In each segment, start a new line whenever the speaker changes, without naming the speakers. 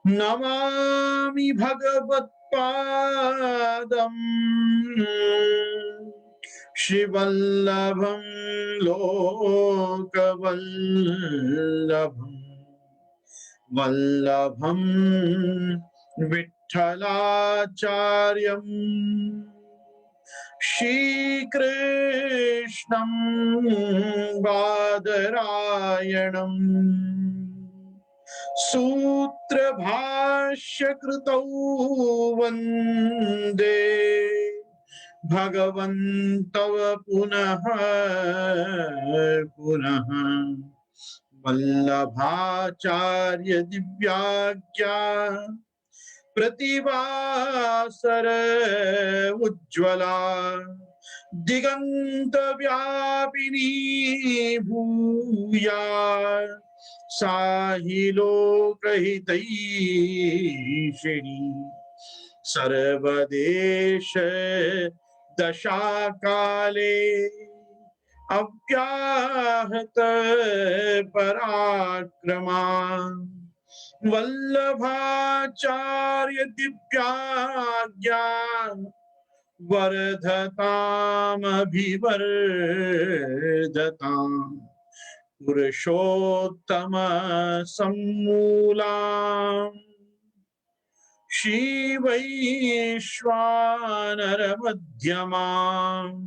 नमामि भगवत्पादम् श्रीवल्लभं लोकवल्लभम् वल्लभं विठ्ठलाचार्यम् श्रीकृष्णं बादरायणम् सूत्रभाष्यकृतौ वन्दे भगवन्तौ पुनः पुनः वल्लभाचार्य दिव्याज्ञा प्रतिभासर उज्ज्वला दिगंत व्यापिनी भूया साहि लोकहितैषिणी सर्वदेश दशाकाले अव्याहत पराक्रमा वल्लभाचार्य दिव्याज्ञा वर्धतामभिवर्धताम् पुरुषोत्तम सम्मूलाम् श्रीवैश्वानर मध्यमाम्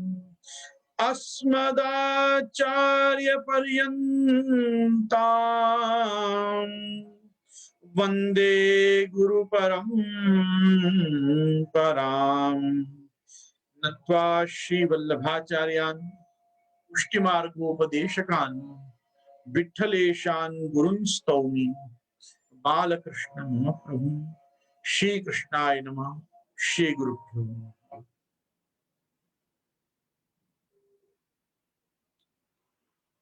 अस्मदाचार्य पर्यन्ताम् वन्दे गुरु परम्पराम् नत्वा श्री वल्लभाचार्यान् पुष्टिमार्गोपदेशकान् विठ्ठलेशान् गुरुन् स्तौमि बालकृष्ण प्रभु श्री कृष्णाय नमः श्री गुरुभ्यो नमः।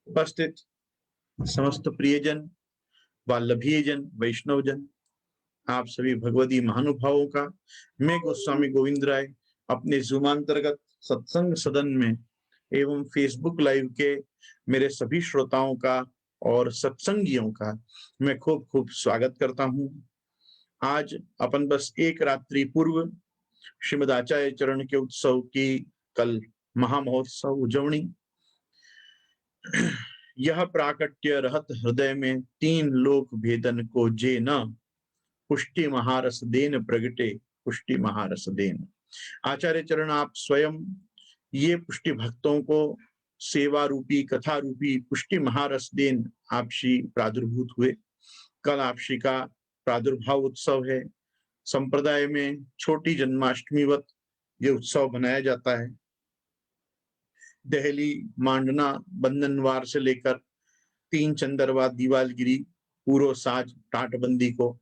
उपस्थित समस्त प्रियजन वल्लभीजन वैष्णवजन आप सभी भगवती महानुभावों का मैं गोस्वामी गोविंद राय अपने जूमांतर्गत सत्संग सदन में एवं फेसबुक लाइव के मेरे सभी श्रोताओं का और सत्संगियों का मैं खूब खूब स्वागत करता हूं। आज अपन बस एक रात्रि पूर्व श्रीमद आचार्य चरण के उत्सव की कल महामहोत्सव उजवनी यह प्राकट्य रहत हृदय में तीन लोक भेदन को जे न पुष्टि महारस देन प्रगटे पुष्टि महारस देन। आचार्य चरण आप स्वयं ये पुष्टि भक्तों को सेवा रूपी कथा रूपी पुष्टि महारस देन आप श्री प्रादुर्भूत हुए। कल आप श्री का प्रादुर्भाव उत्सव है। संप्रदाय में छोटी जन्माष्टमीवत ये उत्सव मनाया जाता है। दहली मांडना बंधनवार से लेकर तीन चंदरवा दीवालगिरी पूर्व साज टाटबंदी को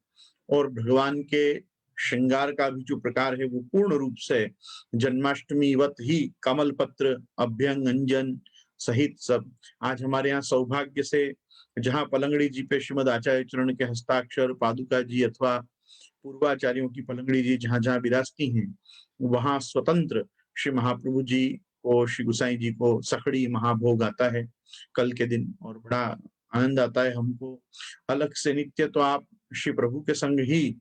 और भगवान के श्रृंगार का भी जो प्रकार है वो पूर्ण रूप से जन्माष्टमी वत ही कमल पत्र अभ्यंग अंजन सहित सब। आज हमारे यहाँ सौभाग्य से जहाँ पलंगड़ी जी पे श्रीमद आचार्य चरण के हस्ताक्षर पादुका जी अथवा पूर्वाचार्यों की पलंगड़ी जी जहाँ जहाँ विराजती हैं वहां स्वतंत्र श्री महाप्रभु जी को श्री गुसाई जी को सखड़ी महाभोग आता है कल के दिन और बड़ा आनंद आता है हमको। अलग से नित्य तो आप श्री प्रभु के संग ही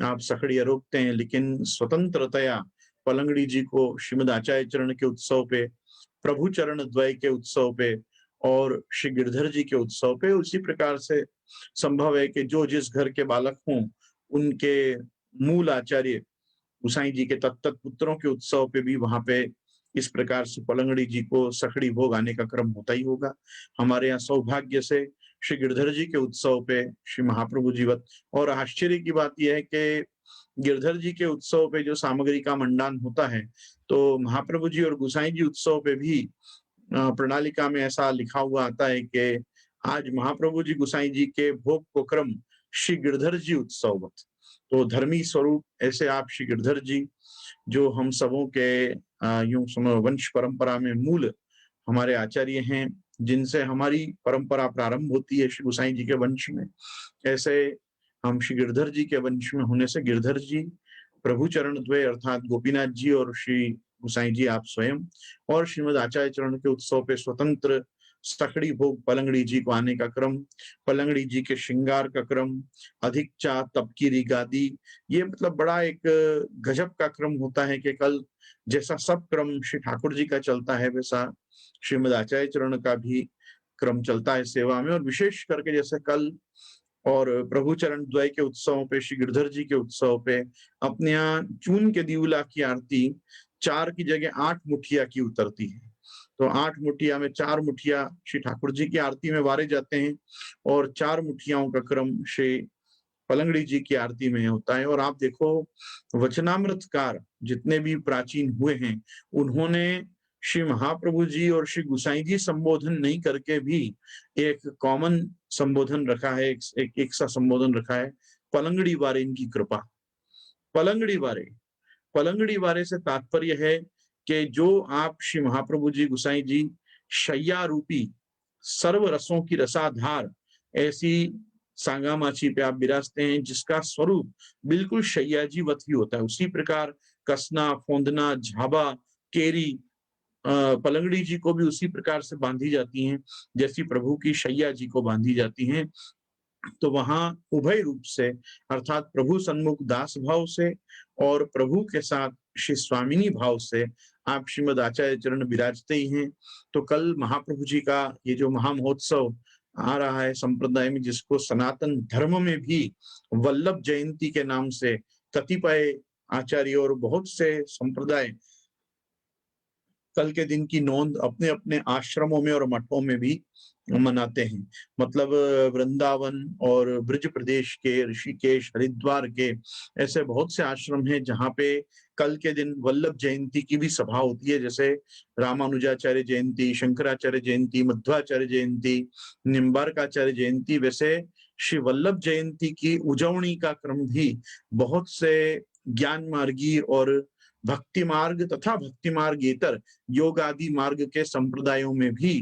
आप सखड़ी आरोपते हैं, लेकिन स्वतंत्रतया पलंगड़ी जी को श्रीमद आचार्य चरण के उत्सव पे प्रभु चरण द्वय के उत्सव पे और श्री गिरधर जी के उत्सव पे उसी प्रकार से संभव है कि जो जिस घर के बालक हों उनके मूल आचार्य गुसाई जी के तत्त पुत्रों के उत्सव पे भी वहां पे इस प्रकार से पलंगड़ी जी को सखड़ी भोग आने का क्रम होता ही होगा। हमारे यहाँ सौभाग्य से श्री गिरधर जी के उत्सव पे श्री महाप्रभु जीवत और आश्चर्य की बात यह है कि गिरधर जी के उत्सव पे जो सामग्री का मंडान होता है तो महाप्रभु जी और गुसाई जी उत्सव पे भी प्रणालिका में ऐसा लिखा हुआ आता है कि आज महाप्रभु जी गुसाई जी के भोग को क्रम श्री गिरधर जी उत्सववत। तो धर्मी स्वरूप ऐसे आप श्री गिरधर जी जो हम सबों के यूं समझो वंश परंपरा में मूल हमारे आचार्य हैं जिनसे हमारी परंपरा प्रारंभ होती है श्री गुसाई जी के वंश में, ऐसे हम श्री गिरधर जी के वंश में होने से गिरधर जी प्रभु चरण द्वय अर्थात गोपीनाथ जी और श्री गुसाई जी आप स्वयं और श्रीमद आचार्य चरण के उत्सव पे स्वतंत्र सखड़ी भोग पलंगड़ी जी को आने का क्रम, पलंगड़ी जी के श्रृंगार का क्रम, अधिक चा तप की रिगादी, ये मतलब बड़ा एक गजब का क्रम होता है कि कल जैसा सब क्रम श्री ठाकुर जी का चलता है वैसा श्रीमद आचार्य चरण का भी क्रम चलता है सेवा में। और विशेष करके जैसे कल और प्रभु चरण द्वय के उत्सवों पे, श्री गिरधर जी के उत्सव पे अपने यहाँ चून के दीवला की आरती 4 की जगह 8 मुठिया की उतरती है। तो 8 मुठिया में 4 मुठिया श्री ठाकुर जी की आरती में वारे जाते हैं और 4 मुठियाओं का क्रम श्री पलंगड़ी जी की आरती में होता है। और आप देखो वचनामृतकार जितने भी प्राचीन हुए हैं, उन्होंने श्री महाप्रभु जी और श्री गुसाई जी संबोधन नहीं करके भी एक कॉमन संबोधन रखा है, एक सा संबोधन रखा है, पलंगड़ी वारे इनकी कृपा। पलंगड़ी वारे, पलंगड़ी वारे से तात्पर्य है कि जो आप श्री महाप्रभु जी गुसाई जी शैया रूपी सर्व रसों की रसाधार ऐसी सांगा माची पे आप विराजते हैं जिसका स्वरूप बिल्कुल शैया जी वत ही होता है। उसी प्रकार कसना, फोंदना, झाबा, केरी पलंगड़ी जी को भी उसी प्रकार से बांधी जाती हैं जैसी प्रभु की शैया जी को बांधी जाती हैं। तो वहां उभय रूप से अर्थात प्रभु सन्मुख दास भाव से और प्रभु के साथ श्री स्वामिनी भाव से आप श्रीमद आचार्य चरण विराजते ही हैं। तो कल महाप्रभु जी का ये जो महामहोत्सव आ रहा है संप्रदाय में, जिसको सनातन धर्म में भी वल्लभ जयंती के नाम से कतिपय आचार्य और बहुत से संप्रदाय कल के दिन की नोंद अपने अपने आश्रमों में और मठों में भी मनाते हैं। मतलब वृंदावन और ब्रज प्रदेश के, ऋषिकेश, हरिद्वार के ऐसे बहुत से आश्रम हैं जहाँ पे कल के दिन वल्लभ जयंती की भी सभा होती है। जैसे रामानुजाचार्य जयंती, शंकराचार्य जयंती, मध्वाचार्य जयंती, निम्बारकाचार्य जयंती, वैसे श्री वल्लभ जयंती की उजवनी का क्रम भी बहुत से ज्ञान मार्गी और भक्ति मार्ग तथा भक्ति मार्गेतर योग आदि मार्ग के संप्रदायों में भी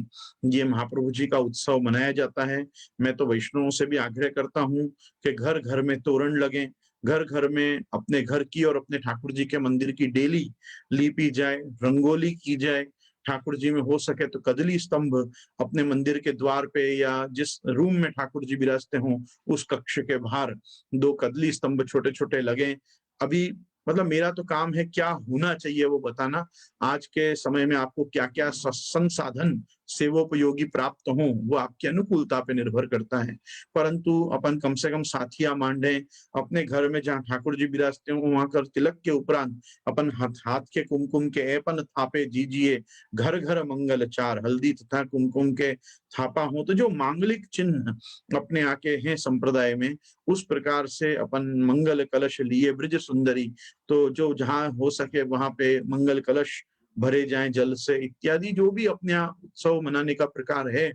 ये महाप्रभु जी का उत्सव मनाया जाता है। मैं तो वैष्णवों से भी आग्रह करता हूँ कि घर घर में तोरण लगे, घर घर में अपने घर की और अपने ठाकुर जी के मंदिर की डेली लीपी जाए, रंगोली की जाए। ठाकुर जी में हो सके तो कदली स्तंभ अपने मंदिर के द्वार पे या जिस रूम में ठाकुर जी विराजते हों उस कक्ष के बाहर 2 कदली स्तंभ छोटे छोटे लगे। अभी मतलब मेरा तो काम है क्या होना चाहिए वो बताना, आज के समय में आपको क्या क्या संसाधन सेवोपयोगी प्राप्त हो वो आपकी अनुकूलता पे निर्भर करता है। परंतु अपन कम से कम साथिया मांडे, अपने घर में जहाँ ठाकुर जी विराजते हो वहां कर तिलक के उपरांत अपन हाथ हाथ के कुमकुम के ऐपन थापे जीजिए, घर घर मंगल चार, हल्दी तथा कुमकुम के थापा हो। तो जो मांगलिक चिन्ह अपने आके हैं संप्रदाय में, उस प्रकार से अपन मंगल कलश लिए ब्रज सुंदरी, तो जो जहां हो सके वहां पे मंगल कलश भरे जाएं जल से इत्यादि, जो भी अपने यहाँ उत्सव मनाने का प्रकार है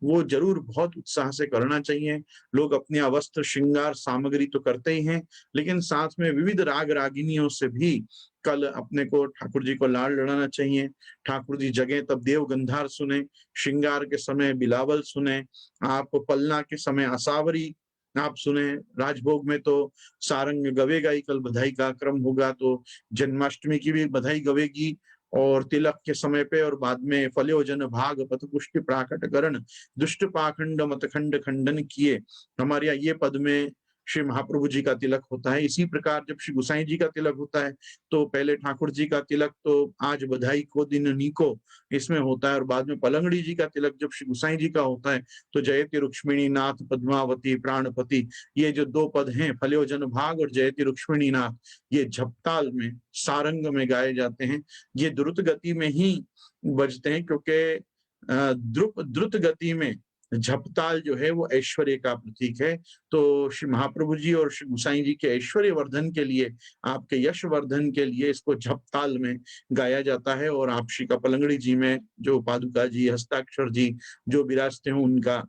वो जरूर बहुत उत्साह से करना चाहिए। लोग अपने वस्त्र श्रृंगार सामग्री तो करते ही हैं, लेकिन साथ में विविध राग रागिनियों से भी कल अपने को ठाकुर जी को लाड़ लड़ाना चाहिए। ठाकुर जी जगह तब देव गंधार सुने, श्रृंगार के समय बिलावल सुने, आप पलना के समय असावरी आप सुने, राजभोग में तो सारंग गवेगा ही, कल बधाई का क्रम होगा तो जन्माष्टमी की भी बधाई गवेगी। और तिलक के समय पे और बाद में फल्योजन भाग पथ पुष्टि प्राकट करण दुष्ट पाखंड मतखंड खंडन किए, हमारे यहाँ ये पद में श्री महाप्रभु जी का तिलक होता है। इसी प्रकार जब श्री गुसाई जी का तिलक होता है तो पहले ठाकुर जी का तिलक तो आज बधाई को दिन नीको इसमें होता है, और बाद में पलंगड़ी जी का तिलक जब श्री गुसाई जी का होता है तो जयति रुक्ष्मिणी नाथ पद्मावती प्राणपति, ये जो 2 पद हैं फल्योजन भाग और जयति रुक्ष्मिणी नाथ, ये झपताल में सारंग में गाए जाते हैं। ये द्रुत गति में ही बजते हैं क्योंकि द्रुत गति में झपताल जो है वो ऐश्वर्य का प्रतीक है। तो श्री महाप्रभु जी और श्री गुसाई जी के ऐश्वर्य वर्धन के लिए, आपके यश वर्धन के लिए इसको झपताल में गाया जाता है। और आप श्री कपलंगड़ी जी में जो पादुका जी, हस्ताक्षर जी जो विराजते हैं उनका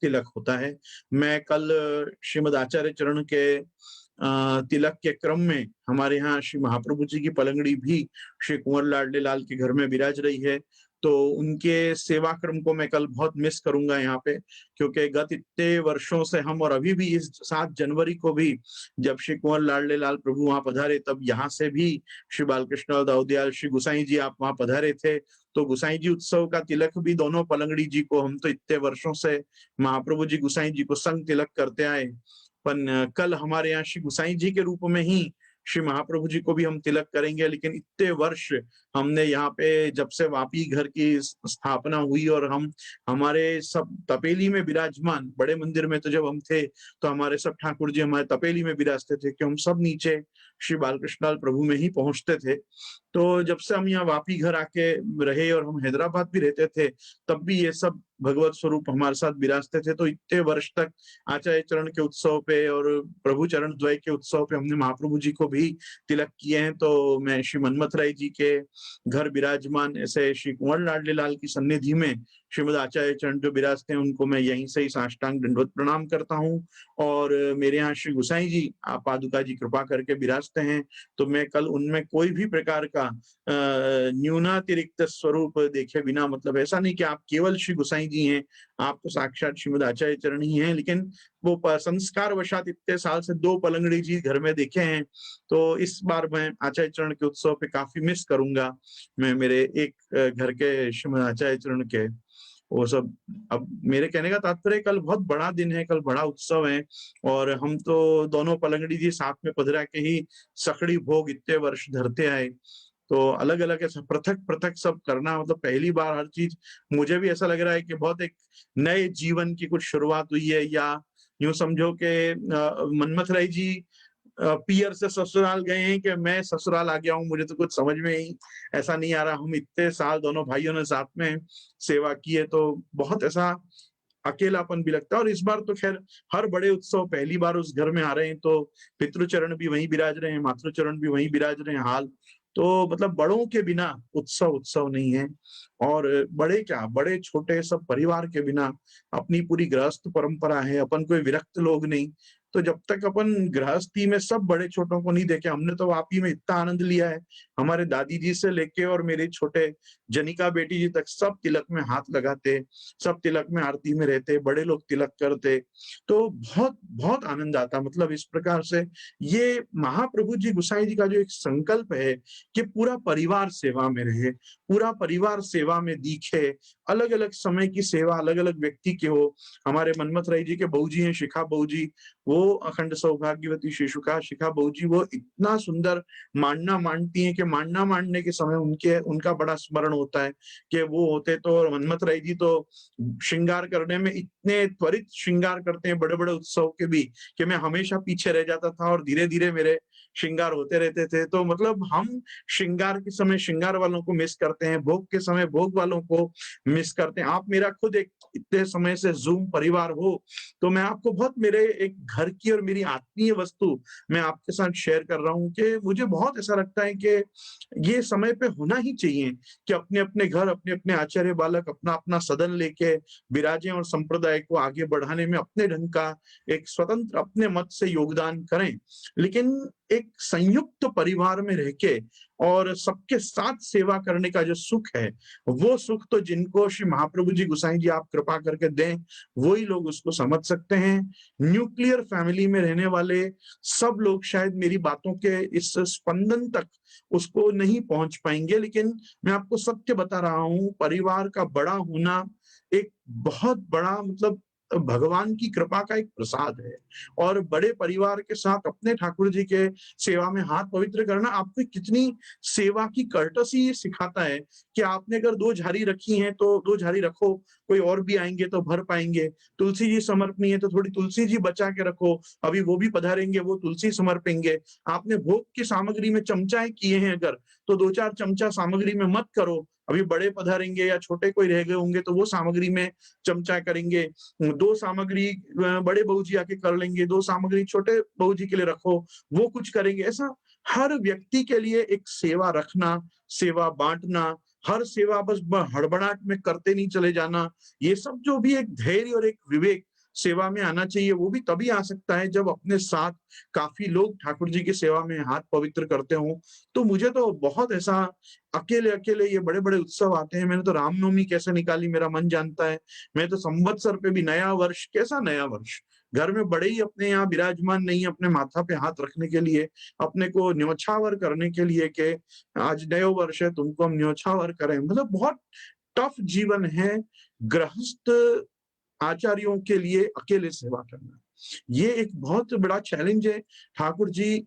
तिलक होता है। मैं कल श्रीमद आचार्य चरण के तिलक के क्रम में हमारे यहाँ श्री महाप्रभु जी की पलंगड़ी भी श्री कुंवर लाडले लाल के घर में विराज रही है। तो उनके सेवा क्रम को मैं कल बहुत मिस करूँगा यहाँ पे, क्योंकि गत इतने वर्षों से हम, और अभी भी इस 7 जनवरी को भी जब श्री कुंवर लाडले लाल प्रभु वहाँ पधारे, तब यहाँ से भी श्री बालकृष्ण और दाऊदयाल श्री गुसाई जी आप वहाँ पधारे थे। तो गुसाई जी उत्सव का तिलक भी दोनों पलंगड़ी जी को, हम तो इतने वर्षों से महाप्रभु जी गुसाई जी को संग तिलक करते आए, पर कल हमारे यहाँ श्री गुसाई जी के रूप में ही श्री महाप्रभु जी को भी हम तिलक करेंगे। लेकिन इतने वर्ष हमने यहाँ पे जब से वापी घर की स्थापना हुई, और हम हमारे सब तपेली में विराजमान, बड़े मंदिर में तो जब हम थे तो हमारे सब ठाकुर जी हमारे तपेली में विराजते थे, कि हम सब नीचे श्री बालकृष्णलाल प्रभु में ही पहुंचते थे। तो जब से हम यहाँ वापी घर आके रहे, और हम हैदराबाद भी रहते थे, तब भी ये सब भगवत स्वरूप हमारे साथ विराजते थे। तो इतने वर्ष तक आचार्य चरण के उत्सव पे और प्रभु चरण द्वय के उत्सव पे हमने महाप्रभु जी को भी तिलक किए हैं। तो मैं श्री मनमथ राय जी के घर विराजमान ऐसे श्री कुंवर लाडले लाल की सन्निधि में श्रीमद आचार्य चरण जो विराजते हैं, उनको मैं यहीं से ही साष्टांग दंडवत प्रणाम करता हूँ। और मेरे यहाँ श्री गुसाई जी आप पादुका जी कृपा करके विराजते हैं, तो मैं कल उनमें कोई भी प्रकार का न्यूनातिरिक्त स्वरूप देखे बिना, मतलब ऐसा नहीं कि आप केवल श्री गुसाई जी हैं, आप तो साक्षात श्रीमद आचार्य चरण ही हैं, लेकिन वो संस्कार वशात इतने साल से 2 पलंगड़ी जी घर में देखे हैं। तो इस बार मैं आचार्य चरण के उत्सव पे काफी मिस करूंगा, मैं मेरे एक घर के श्रीमद आचार्य चरण के वो सब। अब मेरे कहने का तात्पर्य कल बहुत बड़ा दिन है, कल बड़ा उत्सव है, और हम तो दोनों पलंगड़ी जी साथ में पधरा के ही सखड़ी भोग इतने वर्ष धरते आए। तो अलग अलग ऐसा पृथक पृथक सब करना, मतलब पहली बार हर चीज मुझे भी ऐसा लग रहा है कि बहुत एक नए जीवन की कुछ शुरुआत हुई है, या यूं समझो कि मनमथ राय जी पियर से ससुराल गए हैं कि मैं ससुराल आ गया हूँ, मुझे तो कुछ समझ में ही ऐसा नहीं आ रहा। हम इतने साल दोनों भाइयों ने साथ में सेवा की है, तो बहुत ऐसा अकेलापन भी लगता है। और इस बार तो खैर हर बड़े उत्सव पहली बार उस घर में आ रहे हैं, तो पितृचरण भी वहीं विराज रहे हैं, मातृचरण भी वहीं विराज रहे हैं हाल। तो मतलब बड़ों के बिना उत्सव उत्सव नहीं है, और बड़े क्या बड़े छोटे सब परिवार के बिना अपनी पूरी गृहस्थ परंपरा है, अपन कोई विरक्त लोग नहीं। तो जब तक अपन गृहस्थी में सब बड़े छोटों को नहीं देखे, हमने तो आप ही में इतना आनंद लिया है, हमारे दादी जी से लेके और मेरे छोटे जनिका बेटी जी तक सब तिलक में हाथ लगाते, सब तिलक में आरती में रहते, बड़े लोग तिलक करते, तो बहुत बहुत आनंद आता। मतलब इस प्रकार से ये महाप्रभु जी गुसाई जी का जो एक संकल्प है कि पूरा परिवार सेवा में रहे, पूरा परिवार सेवा में दिखे, अलग अलग समय की सेवा अलग अलग व्यक्ति की हो। हमारे मनमथ राय जी के बहू जी हैं शिखा बहू जी, वो अखंड सौभाग्यवती शिशुका शिखा बहू जी, वो इतना सुंदर मांडना मांडती हैं कि मांडना मांडने के समय उनके उनका बड़ा स्मरण होता है कि वो होते तो। और मनमथ राय जी तो श्रृंगार करने में इतने त्वरित श्रृंगार करते हैं बड़े बड़े उत्सव के भी, कि मैं हमेशा पीछे रह जाता था और धीरे धीरे मेरे श्रृंगार होते रहते थे। तो मतलब हम श्रृंगार के समय श्रृंगार वालों को मिस करते हैं, भोग के समय भोग वालों को मिस करते हैं। आप मेरा खुद एक इतने समय से जूम परिवार हो, तो मैं आपको बहुत मेरे एक घर की और मेरी आत्मीय वस्तु मैं आपके साथ शेयर कर रहा हूँ, कि मुझे बहुत ऐसा लगता है कि ये समय पे होना ही चाहिए कि अपने अपने घर, अपने अपने आचार्य बालक अपना अपना सदन लेके विराजें और संप्रदाय को आगे बढ़ाने में अपने ढंग का एक स्वतंत्र अपने मत से योगदान करें। लेकिन एक संयुक्त परिवार में रह के और सबके साथ सेवा करने का जो सुख है, वो सुख तो जिनको श्री महाप्रभु जी गुसाई जी आप कृपा करके दें, वही लोग उसको समझ सकते हैं। न्यूक्लियर फैमिली में रहने वाले सब लोग शायद मेरी बातों के इस स्पंदन तक उसको नहीं पहुंच पाएंगे, लेकिन मैं आपको सत्य बता रहा हूं, परिवार का बड़ा होना एक बहुत बड़ा मतलब भगवान की कृपा का एक प्रसाद है। और बड़े परिवार के साथ अपने ठाकुर जी के सेवा में हाथ पवित्र करना आपको कितनी सेवा की कर्टसी सिखाता है, कि आपने अगर 2 झाड़ी रखी हैं तो 2 झाड़ी रखो, कोई और भी आएंगे तो भर पाएंगे। तुलसी जी समर्पणी है तो थोड़ी तुलसी जी बचा के रखो, अभी वो भी पधारेंगे, वो तुलसी समर्पेंगे। आपने भोग की सामग्री में चमचाएं किए हैं अगर, तो 2-4 चमचा सामग्री में मत करो, अभी बड़े पधारेंगे या छोटे कोई रह गए होंगे तो वो सामग्री में चमचा करेंगे। 2 सामग्री बड़े बहू जी आके कर लेंगे, 2 सामग्री छोटे बहू जी के लिए रखो, वो कुछ करेंगे। ऐसा हर व्यक्ति के लिए एक सेवा रखना, सेवा बांटना, हर सेवा बस हड़बड़ाहट में करते नहीं चले जाना, ये सब जो भी एक धैर्य और एक विवेक सेवा में आना चाहिए, वो भी तभी आ सकता है जब अपने साथ काफ़ी लोग ठाकुर जी की सेवा में हाथ पवित्र करते हों। तो मुझे तो बहुत ऐसा अकेले-अकेले ये बड़े-बड़े उत्सव आते हैं, मैंने तो रामनवमी कैसे निकाली मेरा मन जानता है। मैं तो संवत्सर पे भी नया वर्ष, कैसा नया वर्ष? घर में बड़े ही अपने यहाँ विराजमान नहीं है अपने माथा पे हाथ रखने के लिए, अपने को न्योछावर करने के लिए कि आज नयो वर्ष है तुमको हम न्योछावर करें। मतलब बहुत टफ जीवन है गृहस्थ आचार्यों के लिए अकेले सेवा करना। ये एक बहुत बड़ा चैलेंज है। ठाकुर जी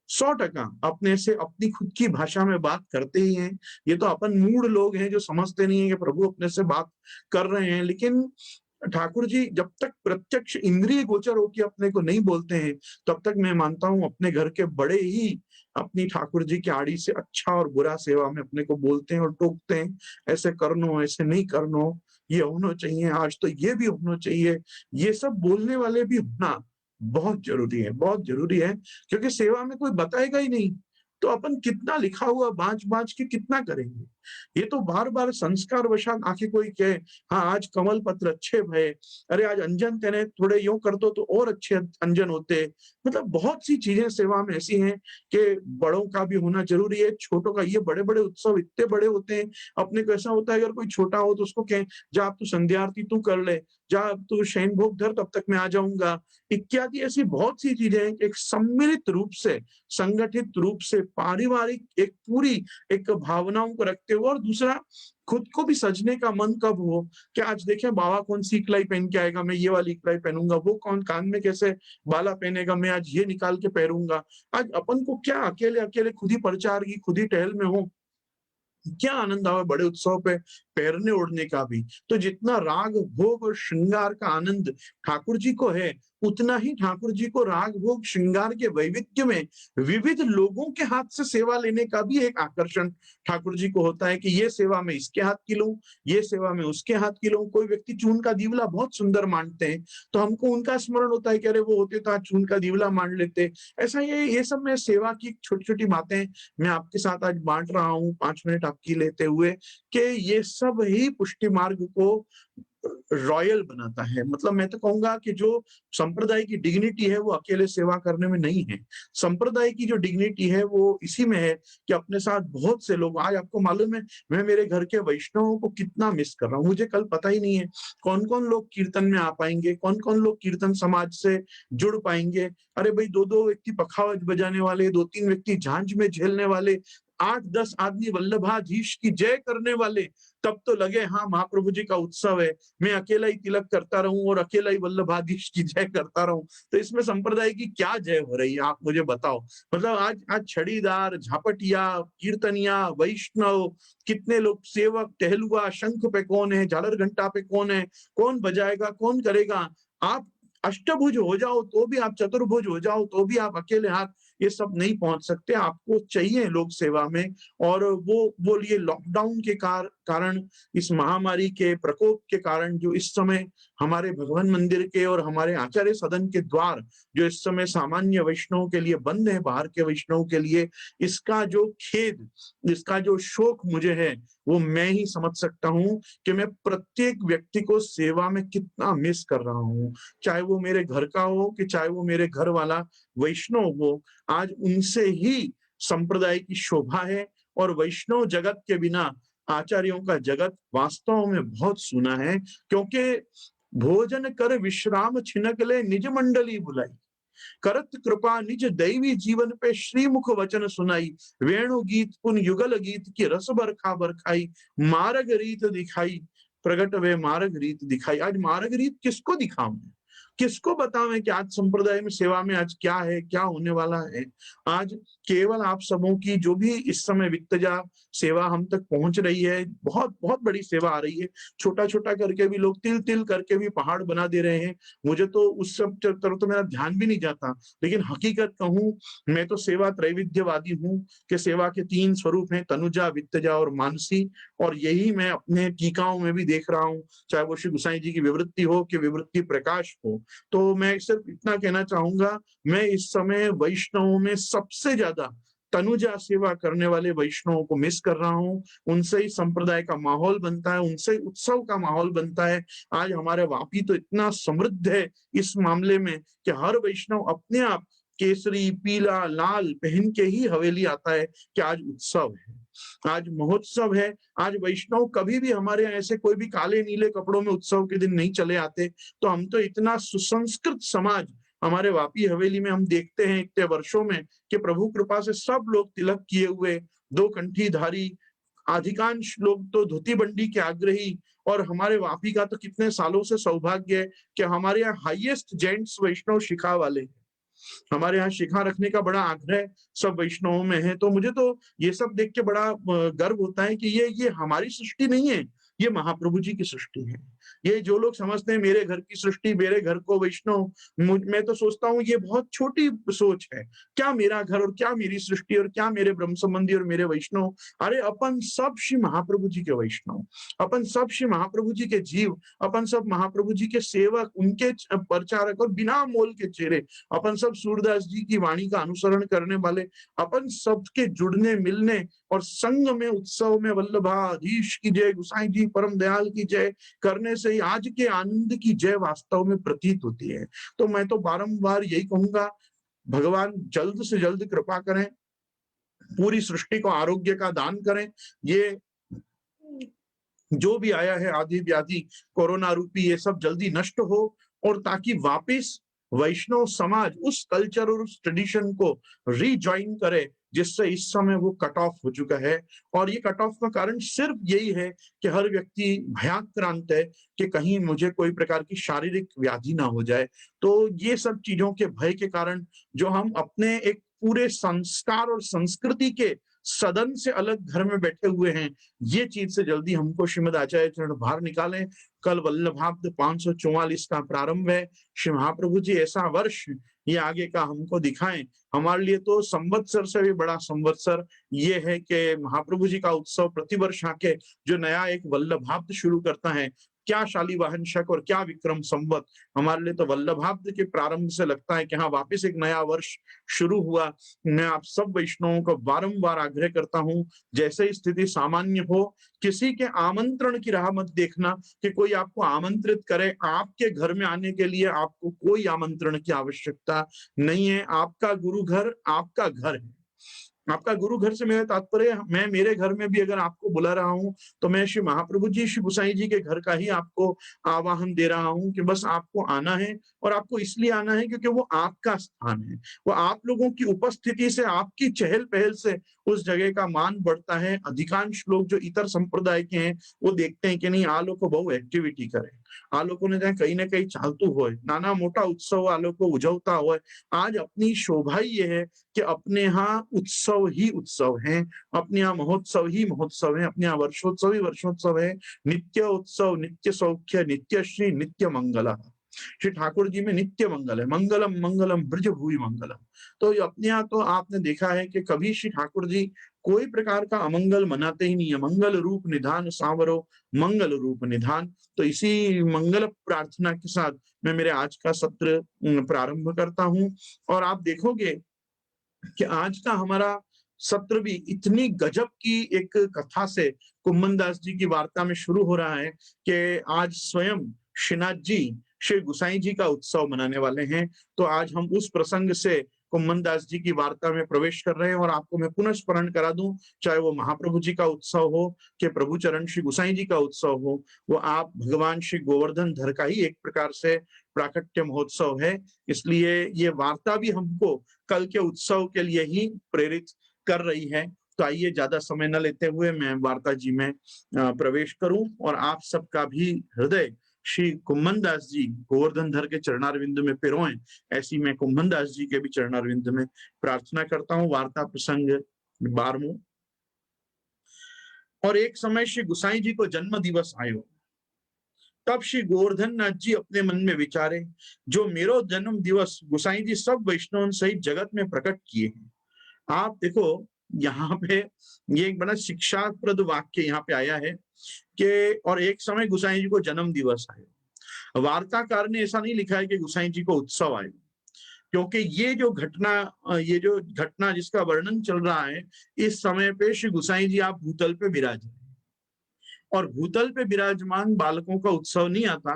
100% अपने से अपनी खुद की भाषा में बात करते ही हैं। ये तो अपन मूढ़ लोग हैं जो समझते नहीं है कि प्रभु अपने से बात कर रहे हैं। लेकिन ठाकुर जी जब तक प्रत्यक्ष इंद्रिय गोचर होके अपने को नहीं बोलते हैं, तब तक मैं मानता हूँ अपने घर के बड़े ही अपनी ठाकुर जी की आड़ी से अच्छा और बुरा सेवा में अपने को बोलते हैं और टोकते हैं, ऐसे करनो, ऐसे नहीं करनो, ये होना चाहिए, आज तो ये भी होना चाहिए। ये सब बोलने वाले भी होना बहुत ज़रूरी है, बहुत ज़रूरी है, क्योंकि सेवा में कोई बताएगा ही नहीं, तो अपन कितना लिखा हुआ बाँच-बाँच के कितना करेंगे? ये तो बार-बार संस्कार वशात आके कोई कहे, हाँ, आज कमल पत्र अच्छे भये, अरे आज अंजन तेने थोड़े यूँ कर दो तो और अच्छे अंजन होते। मतलब बहुत सी चीज़ें सेवा में ऐसी हैं कि बड़ों का भी होना ज़रूरी है, छोटों का ये बड़े-बड़े उत्सव इतने बड़े होते हैं, अपने को ऐसा होता है अगर कोई छोटा हो तो उसको कहें, जा अब तू संध्या आरती तू कर ले, जा अब तू शयन भोग धर तब तक मैं आ जाऊँगा। इत्यादि ऐसी बहुत सी चीज़ें हैं कि एक सम्मिलित रूप से, संगठित रूप से, पारिवारिक एक पूरी एक भावनाओं को रखते हुए और दूसरा खुद को भी सजने का मन कब हो कि आज देखें बाबा कौन-सी इकलाई पहन के आएगा, मैं ये वाली इकलाई पहनूँगा, वो कौन कान में कैसे बाला पहनेगा, मैं आज ये निकाल के पहनूँगा। आज अपन को क्या अकेले-अकेले खुद ही प्रचार की, खुद ही टहल में हो, क्या आनंद आवे बड़े उत्सव पे पहनने ओढ़ने का भी। तो जितना राग, भोग और श्रृंगार का आनंद ठाकुर जी को है, उतना ही ठाकुर जी को राग, भोग, श्रृंगार के वैविध्य में विविध लोगों के हाथ से सेवा लेने का भी एक आकर्षण ठाकुर जी को होता है कि ये सेवा मैं इसके हाथ की लूँ, ये सेवा मैं उसके हाथ की लूँ। कोई व्यक्ति चून का दीवला बहुत सुंदर मानते हैं, तो हमको उनका स्मरण होता है कि अरे वो होते तो आज चून का दीवला मान लेते। ऐसा ये सब मैं सेवा की छोटी-छोटी बातें मैं आपके साथ आज बाँट रहा हूँ 5 मिनट आपकी लेते हुए कि ये सब ही पुष्टि मार्ग को रॉयल बनाता है। मतलब मैं तो कहूँगा कि जो संप्रदाय की डिग्निटी है वो अकेले सेवा करने में नहीं है। संप्रदाय की जो डिग्निटी है वो इसी में है कि अपने साथ बहुत से लोग आज आपको मालूम है मैं मेरे घर के वैष्णवों को कितना मिस कर रहा हूँ। मुझे कल पता ही नहीं है कौन-कौन लोग कीर्तन में आ पाएँगे, कौन-कौन लोग कीर्तन समाज से जुड़ पाएँगे। अरे भई 2-2 व्यक्ति पखावज बजाने वाले, 2-3 व्यक्ति झांझ में झेलने वाले, 8-10 आदमी वल्लभाधीश की जय करने वाले, तब तो लगे हाँ, महाप्रभु जी का उत्सव है। मैं अकेला ही तिलक करता रहूं और अकेला ही वल्लभाधीश की जय करता रहूं, तो इसमें संप्रदाय की क्या जय हो रही है आप मुझे बताओ। मतलब आज आज छड़ीदार, झापटिया, कीर्तनिया, वैष्णव, कितने लोग सेवक, टहलुआ, शंख पे कौन है, झालर घंटा पे कौन है, कौन बजाएगा, कौन करेगा। आप अष्टभुज हो जाओ तो भी, आप चतुर्भुज हो जाओ तो भी आप अकेले हाथ ये सब नहीं पहुंच सकते। आपको चाहिए लोग सेवा में, और वो ये लॉकडाउन के कारण, इस महामारी के प्रकोप के कारण जो इस समय हमारे भगवान मंदिर के और हमारे आचार्य सदन के द्वार जो इस समय सामान्य वैष्णवों के लिए बंद है, बाहर के वैष्णवों के लिए, इसका जो खेद, इसका जो शोक मुझे है, वो मैं ही समझ सकता हूँ कि मैं प्रत्येक व्यक्ति को सेवा में कितना मिस कर रहा हूँ। चाहे वो मेरे घर का हो कि चाहे वो मेरे घर वाला वैष्णव हो, आज उनसे ही संप्रदाय की शोभा है। और वैष्णव जगत के बिना आचार्यों का जगत वास्तव में बहुत सूना है, क्योंकि भोजन कर विश्राम छिनक ले निज मंडली बुलाई, करत कृपा निज दैवी जीवन पे श्रीमुख वचन सुनाई, वेणु गीत पुन युगल गीत की रस बरखा बरखाई, मार्ग रीत दिखाई, प्रगट वे मार्ग रीत दिखाई। आज मार्ग रीत किसको दिखाऊं, किसको बतावें कि आज संप्रदाय में सेवा में आज क्या है, क्या होने वाला है। आज केवल आप सबों की जो भी इस समय वित्तजा सेवा हम तक पहुंच रही है, बहुत बहुत बड़ी सेवा आ रही है। छोटा छोटा करके भी लोग तिल तिल करके भी पहाड़ बना दे रहे हैं। मुझे तो उस सब तरफ तो मेरा ध्यान भी नहीं जाता, लेकिन हकीकत कहूं, मैं तो सेवा त्रैविध्यवादी हूँ कि सेवा के 3 स्वरूप हैं, तनुजा, वित्तजा और मानसी। और यही मैं अपने टीकाओं में भी देख रहा हूँ, चाहे वो श्री गुसाई जी की विवृत्ति हो कि विवृत्ति प्रकाश हो। तो मैं सिर्फ इतना कहना चाहूंगा, मैं इस समय वैष्णवों में सबसे ज्यादा तनुजा सेवा करने वाले वैष्णवों को मिस कर रहा हूँ। उनसे ही संप्रदाय का माहौल बनता है, उनसे ही उत्सव का माहौल बनता है। आज हमारे वापी तो इतना समृद्ध है इस मामले में कि हर वैष्णव अपने आप केसरी, पीला, लाल पहन के ही हवेली आता है कि आज उत्सव है, आज महोत्सव है। आज वैष्णव कभी भी हमारे यहाँ ऐसे कोई भी काले नीले कपड़ों में उत्सव के दिन नहीं चले आते। तो हम तो इतना सुसंस्कृत समाज हमारे वापी हवेली में हम देखते हैं इतने वर्षों में कि प्रभु कृपा से सब लोग तिलक किए हुए, दो कंठीधारी, अधिकांश लोग तो धोती बंडी के आग्रही। और हमारे वापी का तो कितने सालों से सौभाग्य है कि हमारे यहाँ हाईएस्ट जेंट्स वैष्णव शिखा वाले हैं। हमारे यहाँ शिखा रखने का बड़ा आग्रह सब वैष्णवों में है। तो मुझे तो ये सब देख के बड़ा गर्व होता है कि ये हमारी सृष्टि नहीं है, ये महाप्रभु जी की सृष्टि है। ये जो लोग समझते हैं मेरे घर की सृष्टि, मेरे घर को वैष्णव, मैं तो सोचता हूँ ये बहुत छोटी सोच है। क्या मेरा घर और क्या मेरी सृष्टि और क्या मेरे ब्रह्म संबंधी और मेरे वैष्णव। अरे अपन सब श्री महाप्रभु जी के वैष्णव, अपन सब श्री महाप्रभु जी के जीव, अपन सब महाप्रभु जी के सेवक, उनके प्रचारक और बिना मोल के चेहरे, अपन सब सूरदास जी की वाणी का अनुसरण करने वाले, अपन सबके जुड़ने मिलने और संग में उत्सव में वल्लभाधीश की जय, गुसाई जी परम दयाल की जय करने से ही आज के आनंद की जय वास्तव में प्रतीत होती है। तो मैं तो बारंबार यही कहूंगा, भगवान जल्द से जल्द कृपा करें, पूरी सृष्टि को आरोग्य का दान करें। ये जो भी आया है आदि व्याधि कोरोना रूपी, ये सब जल्दी नष्ट हो और ताकि वापस वैष्णव समाज उस कल्चर और उस ट्रेडिशन को रीजॉइन करे जिससे इस समय वो कट ऑफ हो चुका है। और ये कट ऑफ का कारण सिर्फ यही है कि हर व्यक्ति भयाक्रांत है कि कहीं मुझे कोई प्रकार की शारीरिक व्याधि ना हो जाए। तो ये सब चीजों के भय के कारण जो हम अपने एक पूरे संस्कार और संस्कृति के सदन से अलग घर में बैठे हुए हैं, ये चीज से जल्दी हमको श्रीमद आचार्य चरण बाहर निकालें। कल वल्लभाब्द 544 का प्रारंभ है। श्री महाप्रभु जी ऐसा वर्ष ये आगे का हमको दिखाएं। हमारे लिए तो संवत्सर से भी बड़ा संवत्सर ये है कि महाप्रभु जी का उत्सव प्रतिवर्ष आके जो नया एक वल्लभाब्द शुरू करता है, क्या शालीवाहन शक और क्या विक्रम संवत। हमारे लिए तो वल्लभाब्द के प्रारंभ से लगता है कि हाँ वापिस एक नया वर्ष शुरू हुआ। मैं आप सब वैष्णवों को बारंबार आग्रह करता हूं, जैसे स्थिति सामान्य हो, किसी के आमंत्रण की राह मत देखना कि कोई आपको आमंत्रित करे। आपके घर में आने के लिए आपको कोई आमंत्रण की आवश्यकता नहीं है। आपका गुरु घर आपका घर है। आपका गुरु घर से मेरा तात्पर्य, मैं मेरे घर में भी अगर आपको बुला रहा हूं तो मैं श्री महाप्रभु जी, श्री गुसाई जी के घर का ही आपको आवाहन दे रहा हूं कि बस आपको आना है। और आपको इसलिए आना है क्योंकि वो आपका स्थान है। वो आप लोगों की उपस्थिति से, आपकी चहल पहल से उस जगह का मान बढ़ता है। अधिकांश लोग जो इतर संप्रदाय के हैं वो देखते हैं कि नहीं आ लोग को बहु एक्टिविटी करे, आ लोगों ने कहीं ना कहीं चालतू हो, नाना मोटा उत्सव आ लोग को उजवता हो। आज अपनी शोभा ये है कि अपने यहाँ उत्सव ही उत्सव है, अपने यहाँ महोत्सव ही महोत्सव है, अपने यहाँ वर्षोत्सव ही वर्षोत्सव है। नित्य उत्सव, नित्य सौख्य, नित्य श्री, नित्य मंगल। श्री ठाकुर जी में नित्य मंगल है। मंगलम मंगलम ब्रज भूमि मंगलम। तो अपने यहाँ तो आपने देखा है कि कभी श्री ठाकुर जी कोई प्रकार का अमंगल मनाते ही नहीं है। मंगल रूप निधान सांवरो, मंगल रूप निधान। तो इसी मंगल प्रार्थना के साथ मैं मेरे आज का सत्र प्रारंभ करता हूं। और आप देखोगे कि आज का हमारा सत्र भी इतनी गजब की एक कथा से कुम्मन दास जी की वार्ता में शुरू हो रहा है कि आज स्वयं श्रीनाथ जी श्री गुसाई जी का उत्सव मनाने वाले हैं। तो आज हम उस प्रसंग से कुम्मन दास जी की वार्ता में प्रवेश कर रहे हैं। और आपको मैं पुनः स्मरण करा दूं, चाहे वो महाप्रभु जी का उत्सव हो कि प्रभु चरण श्री गुसाई जी का उत्सव हो, वो आप भगवान श्री गोवर्धन धर का ही एक प्रकार से प्राकट्य महोत्सव है। इसलिए ये वार्ता भी हमको कल के उत्सव के लिए ही प्रेरित कर रही है। तो आइए ज्यादा समय न लेते हुए मैं वार्ता जी में प्रवेश करूं और आप सबका भी हृदय श्री कुम्मन दास जी गोवर्धन धर के चरणारविंद में पिरोएं, ऐसी मैं कुम्मन दास जी के भी चरणारविंद में प्रार्थना करता हूं। वार्ता प्रसंग 12। और एक समय श्री गुसाई जी को जन्म दिवस आयो, तब श्री गोवर्धन नाथ जी अपने मन में विचारे, जो मेरो जन्म दिवस गुसाई जी सब वैष्णव सहित जगत में प्रकट किए हैं। आप देखो यहाँ पे ये एक बड़ा शिक्षाप्रद वाक्य यहाँ पे आया है कि और एक समय गुसाई जी को जन्म दिवस आए। वार्ताकार ने ऐसा नहीं लिखा है कि गुसाई जी को उत्सव आए, क्योंकि ये जो घटना जिसका वर्णन चल रहा है, इस समय पे श्री गुसाई जी आप भूतल पे विराज रहे हैं। और भूतल पे विराजमान बालकों का उत्सव नहीं आता,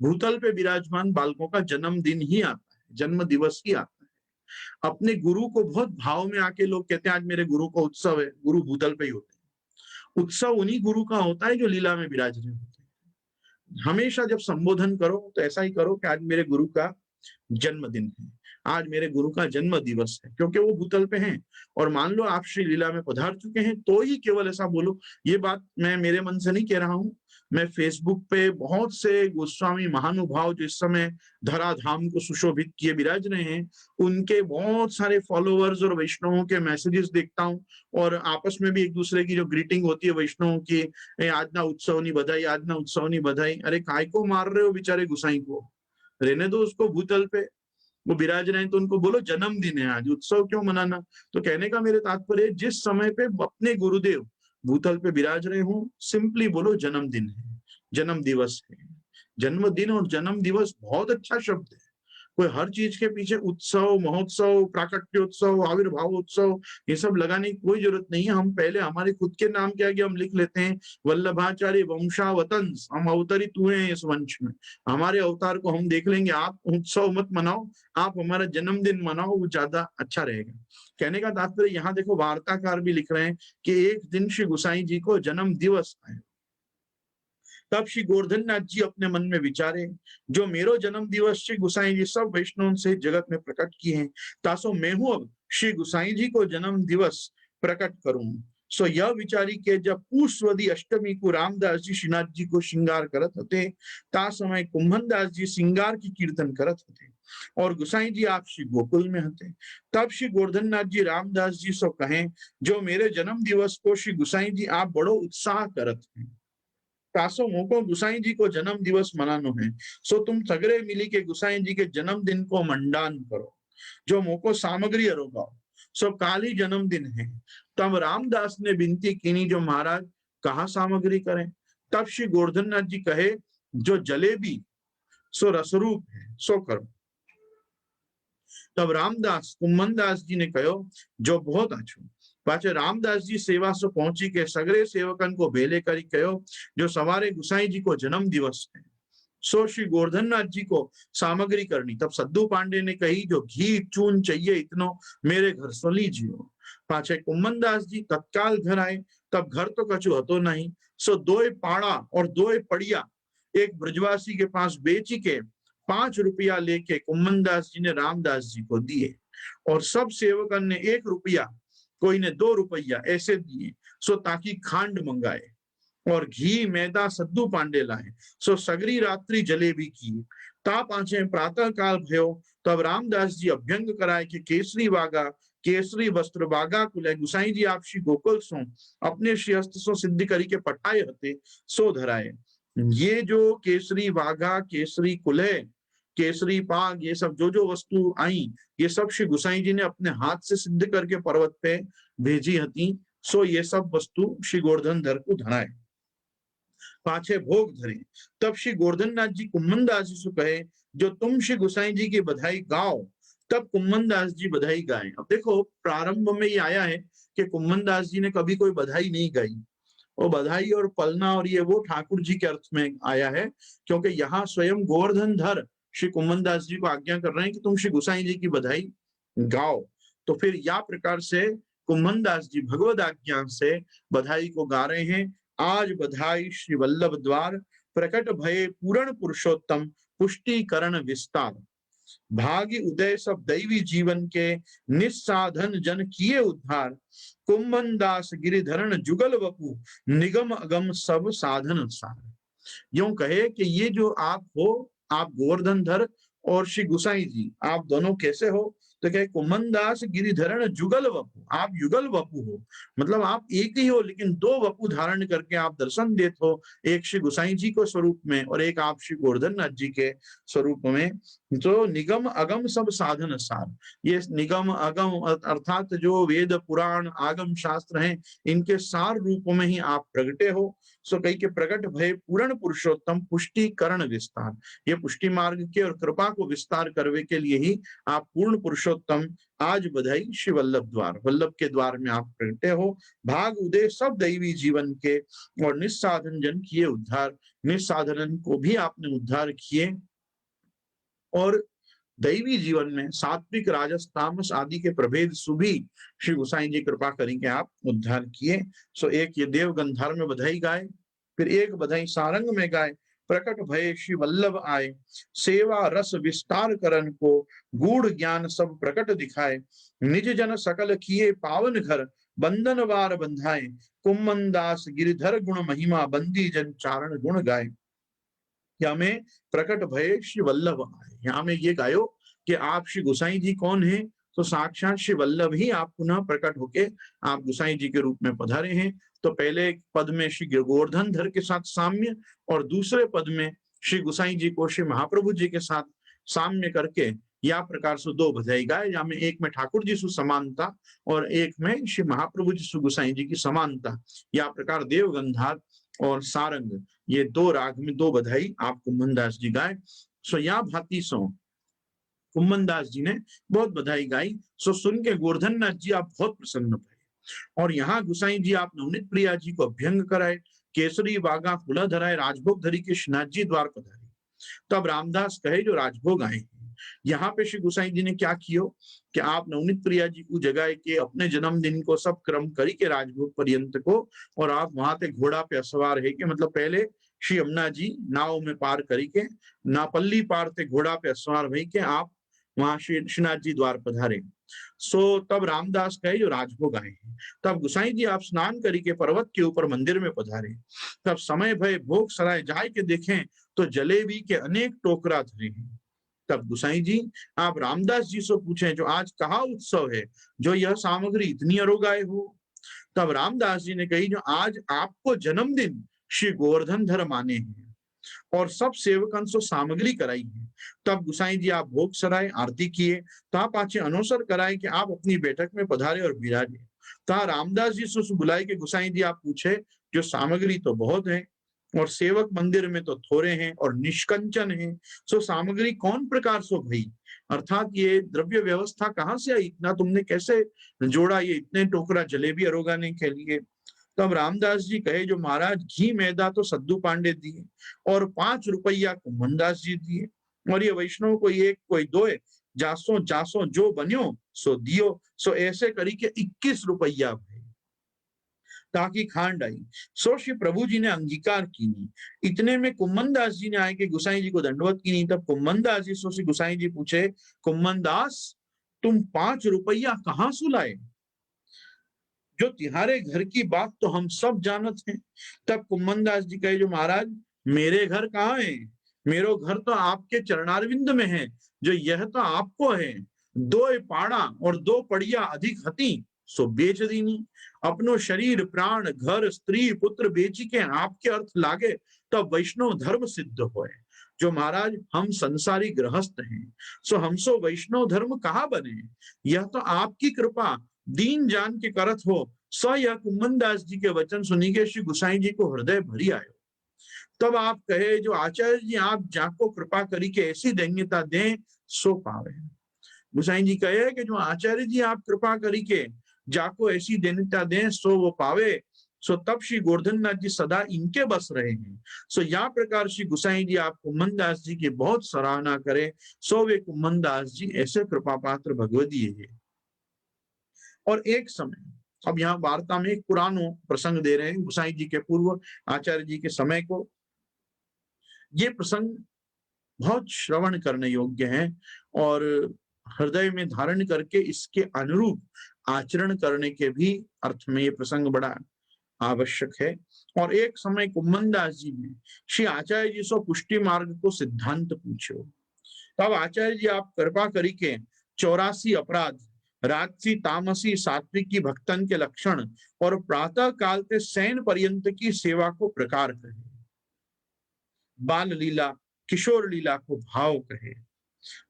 भूतल पे विराजमान बालकों का जन्मदिन ही आता है, जन्म दिवस ही आता है। अपने गुरु को बहुत भाव में आके लोग कहते हैं आज मेरे गुरु का उत्सव है, गुरु भूतल पे ही होते हैं। उत्सव उन्हीं गुरु का होता है जो लीला में विराज रहे होते हैं। हमेशा जब संबोधन करो तो ऐसा ही करो कि आज मेरे गुरु का जन्मदिन है, आज मेरे गुरु का जन्म दिवस है, क्योंकि वो भूतल पे हैं। और मान लो आप श्री लीला में पधार चुके हैं तो ही केवल ऐसा बोलो। ये बात मैं मेरे मन से नहीं कह रहा हूं, मैं फेसबुक पे बहुत से गोस्वामी महानुभाव जो इस समय धराधाम को सुशोभित किए विराज रहे हैं, उनके बहुत सारे फॉलोअर्स और वैष्णवों के मैसेजेस देखता हूं, और आपस में भी एक दूसरे की जो ग्रीटिंग होती है वैष्णवों की, आज ना उत्सव नहीं बधाई, आज ना उत्सव नहीं बधाई। अरे काय को मार रहे हो बेचारे गुसाई को, रहने दो उसको भूतल पे, वो विराज रहे हैं तो उनको बोलो जन्मदिन है आज, उत्सव क्यों मनाना। तो कहने का मेरे तात्पर्य, जिस समय पे अपने गुरुदेव भूतल पे विराज रहे हो, सिंपली बोलो जन्मदिन है, जन्म दिवस है। जन्मदिन और जन्म दिवस बहुत अच्छा शब्द है। कोई हर चीज के पीछे उत्सव, महोत्सव, प्राकट्योत्सव, आविर्भाव उत्सव, ये सब लगाने की कोई जरूरत नहीं है। हम पहले हमारे खुद के नाम के आगे हम लिख लेते हैं वल्लभाचार्य वंशावतंस, हम अवतरित हुए हैं इस वंश में, हमारे अवतार को हम देख लेंगे। आप उत्सव मत मनाओ, आप हमारा जन्मदिन मनाओ, वो ज्यादा अच्छा रहेगा। कहने का तात्पर्य यहाँ देखो वार्ताकार भी लिख रहे हैं कि एक दिन श्री गुसाई जी को जन्म दिवस है। तब श्री गोवर्धन नाथ जी अपने मन में विचारे, जो मेरो जन्म दिवस श्री गुसाई जी सब वैष्णव से जगत में प्रकट किए हैं, तासो मैं हूं अब श्री गुसाई जी को जन्म दिवस प्रकट करूं। सो यह विचारी के जब पुष्वदी अष्टमी को रामदास जी श्रीनाथ जी को श्रृंगार करत होते, ता समय कुंभन दास जी श्रृंगार की कीर्तन करत होते, और गुसाई जी आप श्री गोकुल में होते। तब श्री गोवर्धन नाथ जी रामदास जी सो कहें, जो मेरे जन्म दिवस को श्री गुसाई जी आप बड़ो उत्साह करत हैं, तासो मोको गुसाई जी को जन्म दिवस मनानो है, सो तुम सगरे मिली के गुसाई जी के जन्मदिन को मंडान करो, जो मोको सामग्री अरोगाओ, सो काल ही जन्मदिन है। तब रामदास ने विनती कीनी, जो महाराज कहा सामग्री करें। तब श्री गोवर्धन नाथ जी कहे, जो जलेबी सो रसरूप है सो करो। तब रामदास कुम्मन दास जी ने कहो, जो बहुत अच्छो। पाछे रामदास जी सेवा से पहुंची के सगरे सेवकन को भेले करी कहो, जो सवारे गुसाई जी को जन्म दिवस है, सो श्री गोवर्धन नाथ जी को सामग्री करनी। तब सद्दू पांडे ने कही, जो घी चून चाहिए इतनो मेरे घर सो लीजियो। पाछे कुम्मन दास जी तत्काल घर आए, तब घर तो कछु हतो नहीं, सो दोय पाड़ा और दोय पड़िया एक ब्रजवासी के पास बेची के 5 रुपया लेके कुम्मन दास जी ने रामदास जी को दिए, और सब सेवकन ने 1 रुपया, कोई ने 2 रुपया ऐसे दिए, सो ताकि खांड मंगाए, और घी मैदा सद्दू पांडे लाए, सो सगरी रात्रि जलेबी की। ता पाछे प्रातः काल भयो, तब रामदास जी अभ्यंग कराए कि केसरी वस्त्र बागा कुले गुसाई जी आप श्री गोकुल सो अपने श्री हस्त सो सिद्धि करी के पठाए हते, सो धराए। ये जो केसरी वाघा, केसरी कुले, केसरी पाग, ये सब जो वस्तु आई, ये सब श्री गुसाई जी ने अपने हाथ से सिद्ध करके पर्वत पे भेजी हती। सो ये सब वस्तु श्री गोवर्धन धर को धराए, पाछे भोग धरे। तब श्री गोवर्धन नाथ जी कुम्मन दास जी से कहे, जो तुम श्री गुसाई जी की बधाई गाओ। तब कुम्मन दास जी बधाई गाए। अब देखो प्रारंभ में ये आया है कि कुम्मन दास जी ने कभी कोई बधाई नहीं गाई, और बधाई और पलना और ये वो ठाकुर जी के अर्थ में आया है, क्योंकि यहाँ स्वयं गोवर्धन धर श्री कुम्मन दास जी को आज्ञा कर रहे हैं कि तुम श्री गुसाई जी की बधाई गाओ। तो फिर या प्रकार से कुम्मन दास जी भगवद आज्ञा से बधाई को गा रहे हैं। आज बधाई श्री वल्लभ द्वार, प्रकट भये पूर्ण पुरुषोत्तम, पुष्टिकरण विस्तार। भाग्य उदय सब दैवी जीवन के, निस्साधन जन किए उद्धार। कुम्भन दास गिरिधरण जुगल वपु, निगम अगम सब साधन सार। यूं कहे कि ये जो आप हो, आप गोवर्धन धर और श्री गुसाई जी, आप दोनों कैसे हो, तो क्या कुमनदास गिरिधरण जुगल वपु, आप युगल वपु हो, मतलब आप एक ही हो लेकिन दो वपु धारण करके आप दर्शन देते हो, एक श्री गोसाई जी को स्वरूप में और एक आप श्री गोवर्धन नाथ जी के स्वरूप में। जो निगम अगम सब साधन सार, ये निगम अगम अर्थात जो वेद पुराण आगम शास्त्र हैं, इनके सार रूप में ही आप प्रगटे हो। सो कई के प्रकट भय पूर्ण पुरुषोत्तम पुष्टिकरण विस्तार, ये पुष्टि मार्ग के और कृपा को विस्तार करने के लिए ही आप पूर्ण पुरुषोत्तम आज बधाई श्री वल्लभ द्वार, वल्लभ के द्वार में आप प्रगटे हो। भाग उदय सब दैवी जीवन के और निस्साधन जन किए उद्धार, निस्साधन को भी आपने उद्धार किए और दैवी जीवन में सात्विक राजस तामस आदि के प्रभेद सुभी श्री गोसाई जी कृपा करेंगे आप उद्धार किए। सो एक ये देव गंधार में बधाई गाए, फिर एक बधाई सारंग में गाए, प्रकट भय श्री वल्लभ आए, सेवा रस विस्तार करन को गूढ़ ज्ञान सब प्रकट दिखाए, निज जन सकल किए पावन घर बंधन वार बंधाए, कुम्मन दास गिरिधर गुण महिमा बंदी जन चारण गुण गाए। यहाँ में प्रकट भय श्री वल्लभ आए, यहाँ में ये गायो कि आप श्री गोसाई जी कौन है, तो साक्षात श्री वल्लभ ही आप पुनः प्रकट होके आप गोसाई जी के रूप में पधारे हैं। तो पहले पद में श्री गोवर्धन धर के साथ साम्य और दूसरे पद में श्री गोसाई जी को श्री महाप्रभु जी के साथ साम्य करके या प्रकार से दो बधाई गाए, यहाँ में एक में ठाकुर जी सु समानता और एक में श्री महाप्रभु जी सु गोसाई जी की समानता, या प्रकार देव गंधार और सारंग, ये दो राग में दो बधाई आप कुम्मन दास जी गाए। सो या भांति सो कुम्मन दास जी ने बहुत बधाई गाई। सो सुन के गोवर्धन नाथ जी आप बहुत प्रसन्न भये और यहाँ गोसाई जी आप नवनीत प्रिया जी को अभ्यंग कराए, केसरी बागा फुला धराए, राजभोग धरी के श्रीनाथ जी द्वार पधारे। तब रामदास कहे जो राजभोग आए हैं। यहाँ पे श्री गोसाई जी ने क्या कियो कि आप नवनीत प्रिया जी को जगाए के अपने जन्मदिन को सब क्रम करी के राजभोग पर्यंत को, और आप वहां पे घोड़ा पे असवार है के, मतलब पहले श्री यमुना जी नाव में पार करी के नापल्ली पार थे घोड़ा पे असवार भई के आप वहां श्रीनाथ जी द्वार पधारे। सो तब रामदास कहे जो राजभोग आए हैं। तब गोसाई जी आप स्नान करी के पर्वत के ऊपर मंदिर में पधारे। तब समय भय भोग सराय जाए के देखें तो जलेबी के अनेक टोकरा धरे हैं। तब गोसाई जी आप रामदास जी से पूछे जो आज कहाँ उत्सव है, जो यह सामग्री इतनी अरोगाए हो। तब रामदास जी ने कही जो आज आपको जन्मदिन श्री गोवर्धन धर माने हैं और सब सेवकन से सामग्री कराई है। तब गोसाई जी आप भोग सराय आरती किए, ता पाछे अनुसर कराए कि आप अपनी बैठक में पधारे और विराजे। ता रामदास जी से बुलाए के गोसाई जी आप पूछे जो सामग्री तो बहुत है और सेवक मंदिर में तो थोड़े हैं और निष्कंचन है, सो सामग्री कौन प्रकार सो भई, अर्थात ये द्रव्य व्यवस्था कहाँ से आई, इतना तुमने कैसे जोड़ा ये इतने टोकरा जलेबी अरोगाने के लिए। तब रामदास जी कहे जो महाराज घी मैदा तो सद्दू पांडे दिए और 5 रुपया कुम्मनदास जी दिए, और ये वैष्णव को एक कोई दोए, जासो जासो जो बन्यो सो दियो। सो ऐसे करी के 21 रुपया भय ताकि खांड आई। सो श्री प्रभु जी ने अंगीकार की नहीं। इतने में कुम्मन दास जी ने आए के गोसाई जी को दंडवत की नहीं। तब कुम्मन दास जी सो श्री गोसाई जी पूछे कुम्मन दास तुम 5 रुपया कहाँ सुलाए, जो तिहारे घर की बात तो हम सब जानत हैं। तब कुम्मन दास जी कहे जो महाराज मेरे घर कहाँ है, मेरो घर तो आपके चरणारविंद में है, जो यह तो आपको है। 2 पाड़ा और 2 पड़िया अधिक हती सो बेच दीनी, अपनो शरीर प्राण घर स्त्री पुत्र बेची के आपके अर्थ लागे तब वैष्णव धर्म सिद्ध होए। जो महाराज हम संसारी गृहस्थ हैं, सो हमसो वैष्णव धर्म कहाँ बने, यह तो आपकी कृपा दीन जान के करत हो। स यह कुम्मन दास जी के वचन सुनी के श्री गोसाई जी को हृदय भरी आयो। तब आप कहे जो आचार्य जी आप जाको कृपा करी के ऐसी दैन्यता दें सो पावे। गोसाई जी कहे कि जो आचार्य जी आप कृपा करी के जाको ऐसी दैन्यता दें सो वो पावे। सो तब श्री गोवर्धन नाथ जी सदा इनके बस रहे हैं। सो या प्रकार श्री गोसाई जी आप कुम्मन दास जी की बहुत सराहना करे। सो वे कुम्मन दास जी ऐसे कृपा पात्र भगवदीय है। और एक समय अब यहाँ वार्ता में एक पुरानो प्रसंग दे रहे हैं गोसाई जी के पूर्व आचार्य जी के समय को। ये प्रसंग बहुत श्रवण करने योग्य है और हृदय में धारण करके इसके अनुरूप आचरण करने के भी अर्थ में ये प्रसंग बड़ा आवश्यक है। और एक समय कुम्मन दास जी ने श्री आचार्य जी से पुष्टि मार्ग को सिद्धांत पूछो। तब आचार्य जी आप कृपा करी के 84 अपराध, राजसी तामसी सात्विकी भक्तन के लक्षण और प्रातः काल ते शयन पर्यंत की सेवा को प्रकार कहे। बाल लीला किशोर लीला को भाव कहे।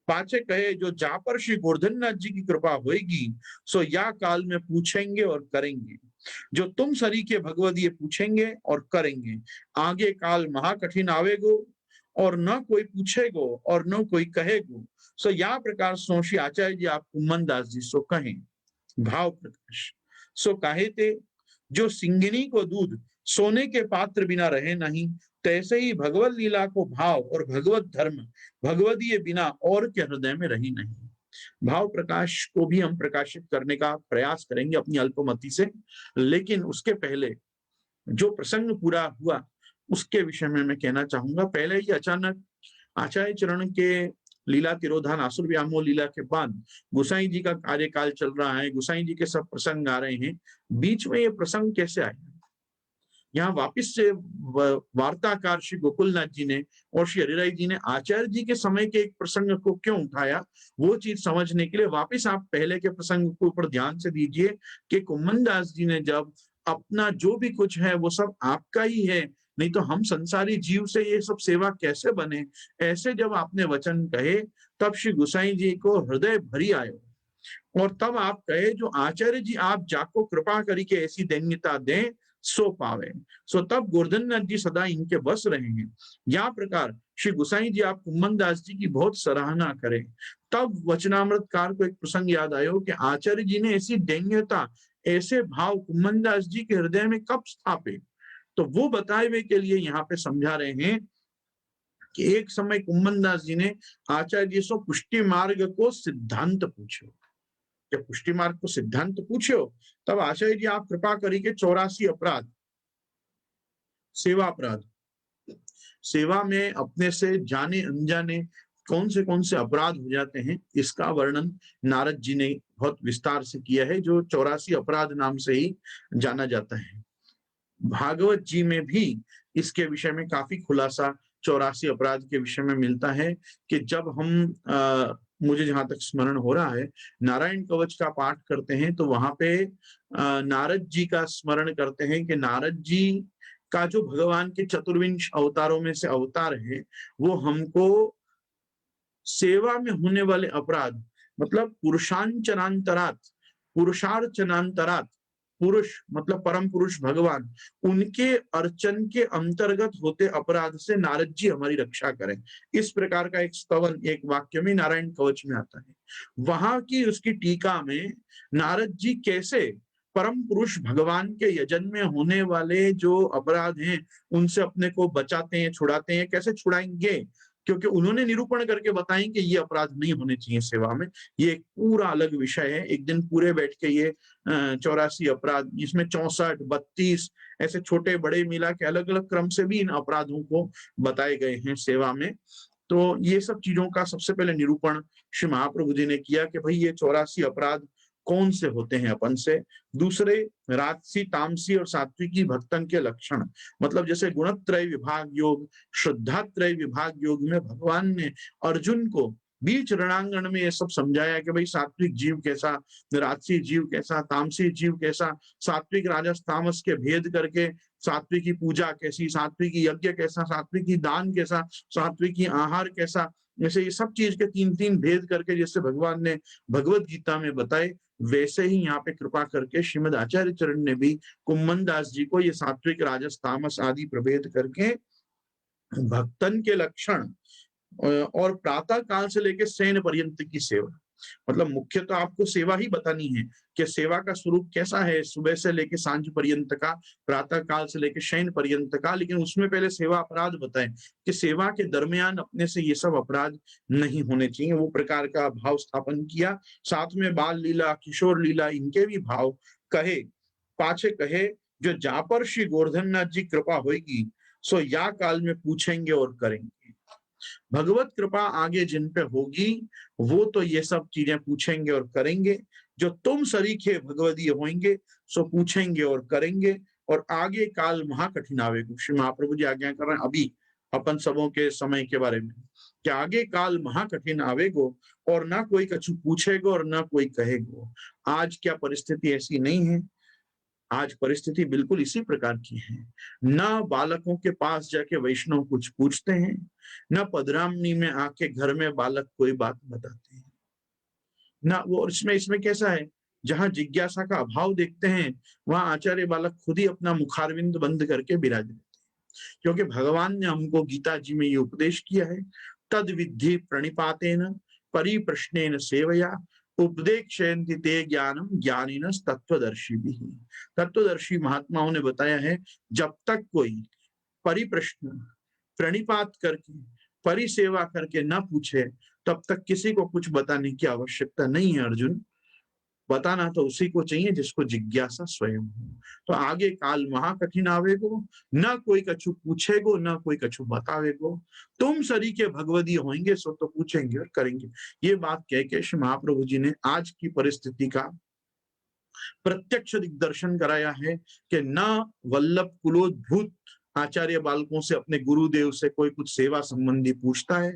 पाचे कहे जो जा पर श्री गोवर्धननाथ जी की कृपा होगी सो या काल में पूछेंगे और करेंगे, जो तुम सरीखे भगवत ये पूछेंगे और करेंगे, आगे काल महाकठिन आवेगो और न कोई पूछेगो और न कोई कहेगो, सो या प्रकार सोशी आचार्य जी आप कुम्मन दास जी सो कहें। भाव प्रकाश सो काहे ते जो सिंगिनी को दूध सोने के पात्र बिना रहे नहीं, तैसे ही भगवत लीला को भाव और भगवत धर्म भगवदीय बिना और के हृदय में रही नहीं। भाव प्रकाश को भी हम प्रकाशित करने का प्रयास करेंगे अपनी अल्पमति से, लेकिन उसके पहले जो प्रसंग पूरा हुआ उसके विषय में मैं कहना चाहूंगा। पहले ही अचानक आचार्य चरण के लीला तिरोधान आसुर व्यामोह लीला के बाद गोसाई जी का कार्यकाल चल रहा है, गोसाई जी के सब प्रसंग आ रहे हैं, बीच में ये प्रसंग कैसे आए? यहाँ वापिस से वार्ताकार श्री गोकुलनाथ जी ने और श्री हरिराय जी ने आचार्य जी के समय के एक प्रसंग को क्यों उठाया, वो चीज समझने के लिए वापिस आप पहले के प्रसंग के ऊपर ध्यान से दीजिए कि कुम्मन दास जी ने जब अपना जो भी कुछ है वो सब आपका ही है, नहीं तो हम संसारी जीव से ये सब सेवा कैसे बने, ऐसे जब आपने वचन कहे तब श्री गोसाई जी को हृदय भरी आयो और तब आप कहे जो आचार्य जी आप जाको कृपा करी के ऐसी दैन्यता दें सो पावे। सो तब गोवर्धननाथ जी सदा इनके बस रहे हैं। या प्रकार श्री गोसाई जी आप कुम्मन दास जी की बहुत सराहना करें। तब वचनामृतकार को एक प्रसंग याद आयो कि आचार्य जी ने ऐसी दैन्यता ऐसे भाव कुम्मन दास जी के हृदय में कब स्थापे, तो वो बताए हुए के लिए यहाँ पे समझा रहे हैं कि एक समय कुम्मन दास जी ने आचार्य जी से पुष्टि मार्ग को सिद्धांत पूछो। जब पुष्टि मार्ग को सिद्धांत पूछो तब आचार्य जी आप कृपा करी के 84 अपराध, सेवा अपराध, सेवा में अपने से जाने अनजाने कौन से अपराध हो जाते हैं, इसका वर्णन नारद जी ने बहुत विस्तार से किया है, जो 84 अपराध नाम से ही जाना जाता है। भागवत जी में भी इसके विषय में काफी खुलासा 84 अपराध के विषय में मिलता है कि जब हम मुझे जहां तक स्मरण हो रहा है नारायण कवच का पाठ करते हैं तो वहां पे नारद जी का स्मरण करते हैं कि नारद जी का जो भगवान के चतुर्विंश अवतारों में से अवतार है वो हमको सेवा में होने वाले अपराध, मतलब पुरुषांचनांतरात, पुरुषार्चनांतरात, पुरुष मतलब परम पुरुष भगवान, उनके अर्चन के अंतर्गत होते अपराध से नारद जी हमारी रक्षा करें। इस प्रकार का एक स्तवन एक वाक्य में नारायण कवच में आता है। वहां की उसकी टीका में नारद जी कैसे परम पुरुष भगवान के यजन में होने वाले जो अपराध हैं उनसे अपने को बचाते हैं, छुड़ाते हैं, कैसे छुड़ाएंगे, क्योंकि उन्होंने निरूपण करके बताएं कि ये अपराध नहीं होने चाहिए सेवा में। ये एक पूरा अलग विषय है, एक दिन पूरे बैठ के ये 84 अपराध, इसमें 64, 32 ऐसे छोटे बड़े मिला के अलग अलग क्रम से भी इन अपराधों को बताए गए हैं सेवा में। तो ये सब चीजों का सबसे पहले निरूपण श्री महाप्रभु जी ने किया कि भाई ये 84 अपराध कौन से होते हैं अपन से। दूसरे राजसी तामसी और सात्विकी भक्तन के लक्षण, मतलब जैसे गुणत्रय विभाग योग, श्रद्धात्रय विभाग योग में भगवान ने अर्जुन को बीच रणांगण में ये सब समझाया कि भाई सात्विक जीव कैसा, राजसी जीव कैसा, तामसी जीव कैसा, सात्विक राजस तामस के भेद करके सात्विकी पूजा कैसी, सात्विकी यज्ञ कैसा, सात्विकी दान कैसा, सात्विकी आहार कैसा, जैसे ये सब चीज के 3-3 भेद करके जैसे भगवान ने भगवत गीता में बताए, वैसे ही यहाँ पे कृपा करके श्रीमद आचार्य चरण ने भी कुम्मन दास जी को ये सात्विक राजस तामस आदि प्रभेद करके भक्तन के लक्षण और प्रातः काल से लेकर शयन पर्यंत की सेवा, मतलब मुख्य तो आपको सेवा ही बतानी है कि सेवा का स्वरूप कैसा है, सुबह से लेकर सांझ पर्यंत का, प्रातः काल से लेकर शयन पर्यंत का, लेकिन उसमें पहले सेवा अपराध बताएं कि सेवा के दरमियान अपने से ये सब अपराध नहीं होने चाहिए, वो प्रकार का भाव स्थापन किया। साथ में बाल लीला किशोर लीला इनके भी भाव कहे। पाछे कहे जो जा पर श्री गोवर्धननाथ जी कृपा होगी सो या काल में पूछेंगे और करेंगे। भगवत कृपा आगे जिन पे होगी वो तो ये सब चीजें पूछेंगे और करेंगे, जो तुम सरीखे भगवदीय होंगे सो पूछेंगे और करेंगे, और आगे काल महाकठिन आवेगो। श्री महाप्रभु जी आज्ञा कर रहे हैं अभी अपन सबों के समय के बारे में कि आगे काल महाकठिन आवेगो और ना कोई कछु पूछेगो और ना कोई कहेगो। आज क्या परिस्थिति ऐसी नहीं है? आज परिस्थिति बिल्कुल इसी प्रकार की है। ना बालकों के पास जाके वैष्णव कुछ पूछते हैं, ना पधरामनी में आके घर में बालक कोई बात बताते हैं। ना वो, और इसमें इसमें कैसा है, जहाँ जिज्ञासा का अभाव देखते हैं, वहाँ आचार्य बालक खुद ही अपना मुखारविंद बंद करके विराज रहते हैं। क्योंकि भगवान ने हमको गीता जी में ये उपदेश किया है, तद विद्धि प्रणिपातेन परिप्रश्नेन सेवया उपदेक्षयन्ति ते ज्ञानम ज्ञानिनस् तत्वदर्शिभिः। तत्वदर्शी महात्माओं ने बताया है, जब तक कोई परिप्रश्न प्रणिपात करके परिसेवा करके न पूछे, तब तक किसी को कुछ बताने की आवश्यकता नहीं है अर्जुन। बताना तो उसी को चाहिए जिसको जिज्ञासा स्वयं हो। तो आगे काल महाकठिन आवेगो, न कोई कछु पूछेगो न कोई कछु बतावेगो। तुम सरी के भगवदी होंगे सो तो पूछेंगे और करेंगे। ये बात कह के श्री महाप्रभु जी ने आज की परिस्थिति का प्रत्यक्ष दिग्दर्शन कराया है कि न वल्लभ कुलोद्भूत आचार्य बालकों से अपने गुरुदेव से कोई कुछ सेवा संबंधी पूछता है,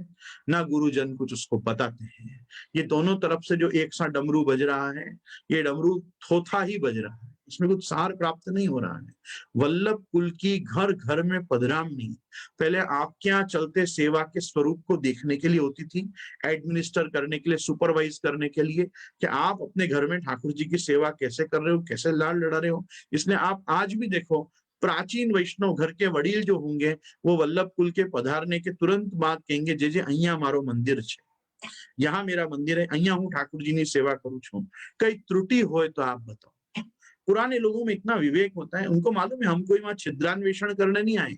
ना गुरुजन कुछ उसको बताते हैं। ये दोनों तरफ से जो एक सा डमरू बज रहा है, ये डमरू थोथा ही बज रहा है, इसमें कुछ सार प्राप्त नहीं हो रहा है। वल्लभ कुल की घर घर में पधरामनी पहले आपके यहाँ चलते सेवा के स्वरूप को देखने के लिए होती थी, एडमिनिस्टर करने के लिए, सुपरवाइज करने के लिए, कि आप अपने घर में ठाकुर जी की सेवा कैसे कर रहे हो, कैसे लाड लड़ा रहे हो। इसलिए आप आज भी देखो, प्राचीन वैष्णव घर के वडील जो होंगे, वो वल्लभ कुल के पधारने के तुरंत बाद कहेंगे, जे जे अहिया मारो मंदिर छे, यहाँ मेरा मंदिर है, अहिया हूँ ठाकुर जी ने सेवा करूँ छू, कई त्रुटि हो तो आप बताओ। पुराने लोगों में इतना विवेक होता है, उनको मालूम है हम कोई वहां छिद्रान्वेषण करने नहीं आए।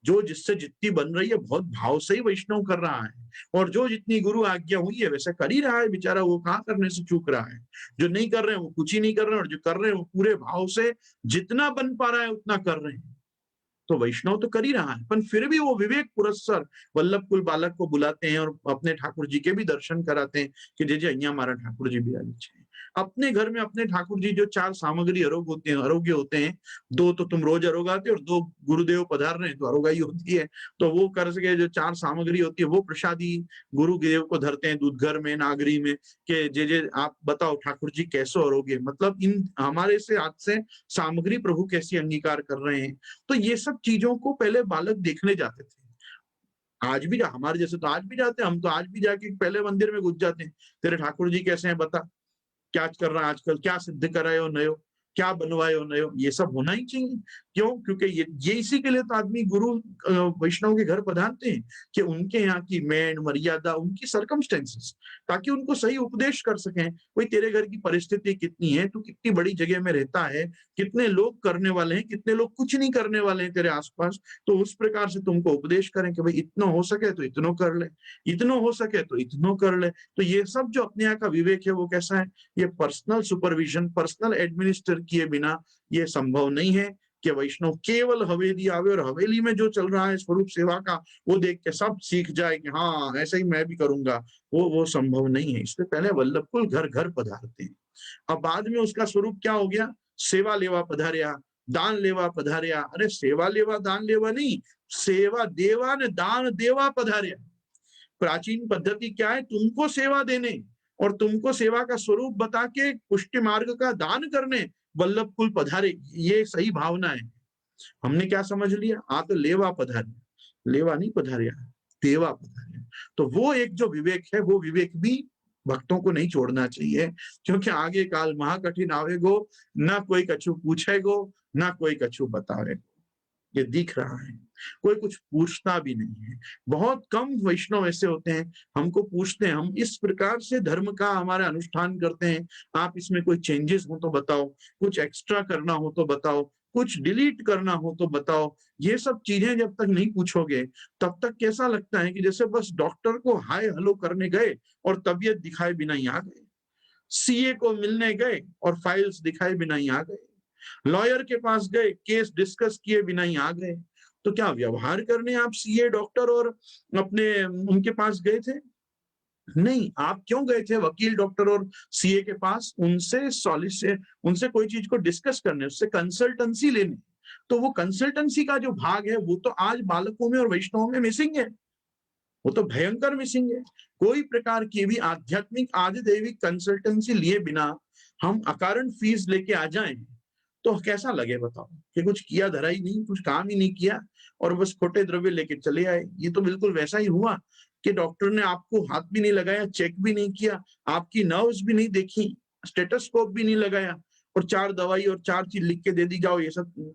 जो जिससे जितनी बन रही है बहुत भाव से ही वैष्णव कर रहा है, और जो जितनी गुरु आज्ञा हुई है वैसे कर ही रहा है बेचारा, वो कहाँ करने से चूक रहा है। जो नहीं कर रहे हैं वो कुछ ही नहीं कर रहे हैं, और जो कर रहे हैं वो पूरे भाव से जितना बन पा रहा है उतना कर रहे हैं। तो वैष्णव तो कर ही रहा है, पर फिर भी वो विवेक पुरस्सर वल्लभ कुल बालक को बुलाते हैं और अपने ठाकुर जी के भी दर्शन कराते हैं कि जे जे अहिया मारा ठाकुर जी बिराजे छे। अपने घर में अपने ठाकुर जी जो चार सामग्री आरोग्य होते हैं, दो तो तुम रोज अरोगाते हो और दो गुरुदेव पधार रहे हैं तो अरोगाई होती है, तो वो कर सके जो चार सामग्री होती है वो प्रसादी गुरुदेव को धरते हैं दूध घर में, नागरी में, कि जे जे आप बताओ ठाकुर जी कैसे अरोगे, मतलब इन हमारे से हाथ से सामग्री प्रभु कैसी अंगीकार कर रहे हैं। तो ये सब चीजों को पहले बालक देखने जाते थे। आज भी हमारे जैसे तो आज भी जाते हैं, हम तो आज भी जाके पहले मंदिर में घुस जाते हैं, तेरे ठाकुर जी कैसे हैं बता, क्या कर रहा है आजकल, क्या सिद्ध कराए हो नयो, क्या बनवाए हो नयो। ये सब होना ही चाहिए। क्यों? क्योंकि ये इसी के लिए तो आदमी गुरु वैष्णव के घर पधारते हैं, कि उनके यहाँ की मैन मर्यादा, उनकी सर्कमस्टेंसेस, ताकि उनको सही उपदेश कर सकें। कोई तेरे घर की परिस्थिति कितनी है, तू कितनी बड़ी जगह में रहता है, कितने लोग करने वाले हैं, कितने लोग कुछ नहीं करने वाले हैं तेरे आसपास, तो उस प्रकार से तुमको उपदेश करें कि भाई इतना हो सके तो इतनो कर ले, इतनो हो सके तो इतनो कर ले। तो ये सब जो अपने यहाँ का विवेक है वो कैसा है, ये पर्सनल सुपरविजन, पर्सनल एडमिनिस्टर किए बिना ये संभव नहीं है कि वैष्णव केवल हवेली आवे और हवेली में जो चल रहा है स्वरूप सेवा का वो देख के सब सीख जाए कि हाँ ऐसा ही मैं भी करूंगा। वो संभव नहीं है। इससे पहले वल्लभ कुल घर घर पधारते हैं। अब बाद में उसका स्वरूप क्या हो गया, सेवा लेवा पधारिया, दान लेवा पधारिया। अरे सेवा लेवा दान लेवा नहीं, सेवा देवा ने दान देवा पधारिया। प्राचीन पद्धति क्या है, तुमको सेवा देने और तुमको सेवा का स्वरूप बता के पुष्टि मार्ग का दान करने वल्लभ कुल पधारे, ये सही भावना है। हमने क्या समझ लिया, आ तो लेवा पधारे, लेवा नहीं पधारिया, देवा पधारिया। तो वो एक जो विवेक है, वो विवेक भी भक्तों को नहीं छोड़ना चाहिए, क्योंकि आगे काल महाकठिन आवेगो, ना कोई कछु पूछेगो ना कोई कछु बतावेगो। ये दिख रहा है, कोई कुछ पूछता भी नहीं है। बहुत कम वैष्णव ऐसे होते हैं हमको पूछते हैं, हम इस प्रकार से धर्म का हमारा अनुष्ठान करते हैं, आप इसमें कोई चेंजेस हो तो बताओ, कुछ एक्स्ट्रा करना हो तो बताओ, कुछ डिलीट करना हो तो बताओ। ये सब चीजें जब तक नहीं पूछोगे तब तक कैसा लगता है कि जैसे बस डॉक्टर को हाय हेलो करने गए और तबीयत दिखाए बिना ही आ गए, सीए को मिलने गए और फाइल्स दिखाए बिना ही आ गए, लॉयर के पास गए केस डिस्कस किए बिना ही आ गए। तो क्या व्यवहार करने आप सीए डॉक्टर और अपने उनके पास गए थे? नहीं। आप क्यों गए थे वकील डॉक्टर और सीए के पास? उनसे सॉलिसिट, उनसे कोई चीज को डिस्कस करने, उससे कंसल्टेंसी लेने। तो वो कंसल्टेंसी का जो भाग है वो तो आज बालकों में और वैष्णवों में मिसिंग है। वो तो भयंकर मिसिंग है। कोई प्रकार की भी आध्यात्मिक आदिदैविक कंसल्टेंसी लिए बिना हम अकारण फीस लेके आ जाएं तो कैसा लगे बताओ, कि कुछ किया धरा ही नहीं, कुछ काम ही नहीं किया और बस खोटे द्रव्य लेके चले आए। ये तो बिल्कुल वैसा ही हुआ कि डॉक्टर ने आपको हाथ भी नहीं लगाया, चेक भी नहीं किया, आपकी नर्व्स भी नहीं देखी, स्टेटोस्कोप भी नहीं लगाया और 4 दवाई और 4 चीज लिख के दे दी, जाओ ये सब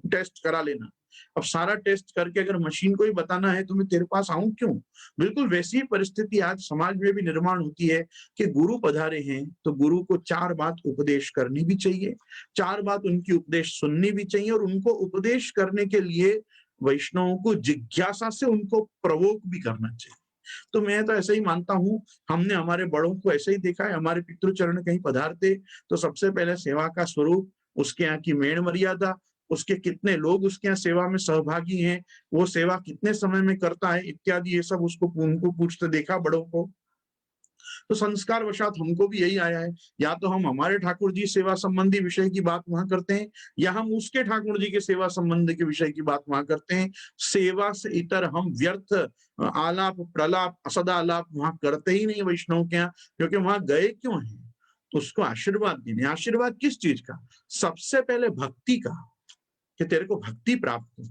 टेस्ट करा लेना। अब सारा टेस्ट करके अगर मशीन को ही बताना है तो मैं तेरे पास आऊं क्यों? बिल्कुल वैसी ही परिस्थिति आज समाज में भी निर्माण होती है कि गुरु पधारे हैं तो गुरु को 4 बात उपदेश करनी भी चाहिए, 4 बात उनकी उपदेश सुननी भी चाहिए और उनको उपदेश करने के लिए वैष्णवों को जिज्ञासा से उनको प्रवोक भी करना चाहिए। तो मैं तो ऐसा ही मानता हूँ, हमने हमारे बड़ों को ऐसे ही देखा है, हमारे पितृचरण कहीं पधारते तो सबसे पहले सेवा का स्वरूप, उसके यहाँ की मेण मर्यादा, उसके कितने लोग उसके यहाँ सेवा में सहभागी हैं, वो सेवा कितने समय में करता है इत्यादि, ये सब उसको उनको पूछते देखा बड़ों को। तो संस्कार वशात हमको भी यही आया है, या तो हम हमारे ठाकुर जी सेवा संबंधी विषय की बात वहां करते हैं या हम उसके ठाकुर जी के सेवा संबंधी के विषय की बात वहां करते हैं। सेवा से इतर हम व्यर्थ आलाप प्रलाप असदालाप वहां करते ही नहीं वैष्णव के यहाँ, क्योंकि वहां गए क्यों हैं? उसको आशीर्वाद देने। आशीर्वाद किस चीज का? सबसे पहले भक्ति का, कि तेरे को भक्ति प्राप्त हो।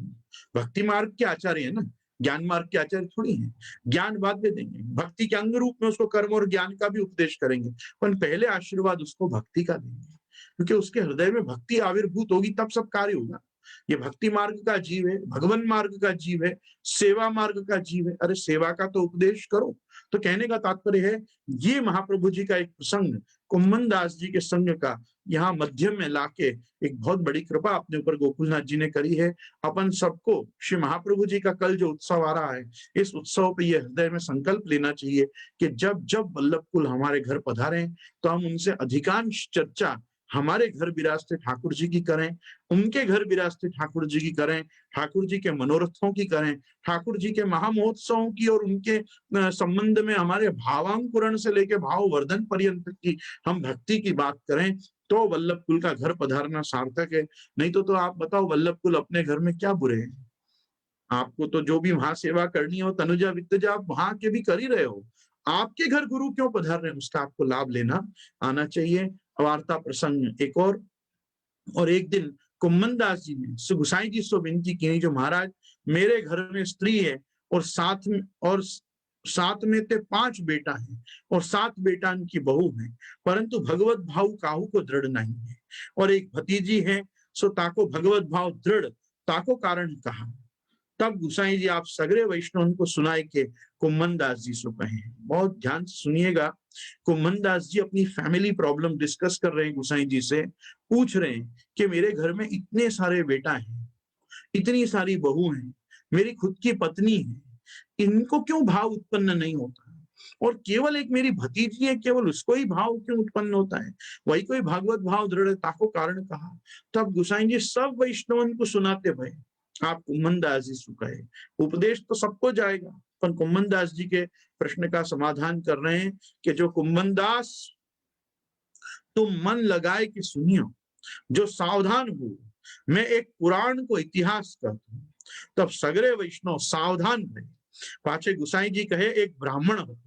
भक्ति मार्ग के आचार्य है ना, ज्ञान मार्ग के आचार्य थोड़ी है। ज्ञान बाद में देंगे, भक्ति के अंग रूप में उसको कर्म और ज्ञान का भी उपदेश करेंगे, पर पहले आशीर्वाद उसको भक्ति का देंगे, क्योंकि उसके हृदय में भक्ति आविर्भूत होगी तब सब कार्य होगा। ये भक्ति मार्ग का जीव है, भगवान मार्ग का जीव है, सेवा मार्ग का जीव है। अरे सेवा का तो उपदेश करो। तो कहने का तात्पर्य है, ये महाप्रभु जी का एक प्रसंग कुम्मन दास जी के संग का यहाँ मध्यम में लाके एक बहुत बड़ी कृपा अपने ऊपर गोकुलनाथ जी ने करी है। अपन सबको श्री महाप्रभु जी का कल जो उत्सव आ रहा है, इस उत्सव पे ये हृदय में संकल्प लेना चाहिए कि जब जब वल्लभ कुल हमारे घर पधारे तो हम उनसे अधिकांश चर्चा हमारे घर विराजते ठाकुर जी की करें, उनके घर विराजते ठाकुर जी की करें, ठाकुर जी के मनोरथों की करें, ठाकुर जी के महामहोत्सवों की और उनके संबंध में हमारे भावांकुरण से लेके भाव वर्धन पर्यंत की हम भक्ति की बात करें, तो वल्लभ कुल का घर पधारना सार्थक है। नहीं तो आप बताओ, वल्लभ कुल अपने घर में क्या बुरे हैं? आपको तो जो भी वहां सेवा करनी हो तनुजा वित्तजा आप वहां के भी कर ही रहे हो, आपके घर गुरु क्यों पधार रहे हैं उसका आपको लाभ लेना आना चाहिए। वार्ता प्रसंग एक और एक दिन कुम्मन दास जी ने सुगुसाई जी से विनती की, जो महाराज मेरे घर में स्त्री है और साथ में ते 5 बेटा है और 7 बेटा की बहू है, परंतु भगवत भाव काहू को दृढ़ नहीं है, और एक भतीजी है, सो ताको भगवत भाव दृढ़, ताको कारण कहा। तब गुसाई जी आप सगरे वैष्णव को सुनाए के कुम्मन दास जी से कहे। बहुत ध्यान से सुनिएगा, कुम्मन दास जी अपनी फैमिली प्रॉब्लम डिस्कस कर रहे हैं गुसाई जी से, पूछ रहे हैं कि मेरे घर में इतने सारे बेटा हैं, इतनी सारी बहू हैं, मेरी खुद की पत्नी है, इनको क्यों भाव उत्पन्न नहीं होता? और केवल एक मेरी भतीजी है, केवल उसको ही भाव क्यों उत्पन्न होता है? वही कोई भागवत भाव दृढ़ता को कारण कहा। तब गुसाई जी सब वैष्णवन को सुनाते भय आप कुम्मन दास जी से कहे। उपदेश तो सबको जाएगा, पर कुम्मन दास जी के प्रश्न का समाधान कर रहे हैं कि जो कुम्मन दास तुम मन लगाए कि सुनियो, जो सावधान हो, मैं एक पुराण को इतिहास कर दूं। तब सगरे वैष्णव सावधान भय। पाछे गुसाई जी कहे एक ब्राह्मण हो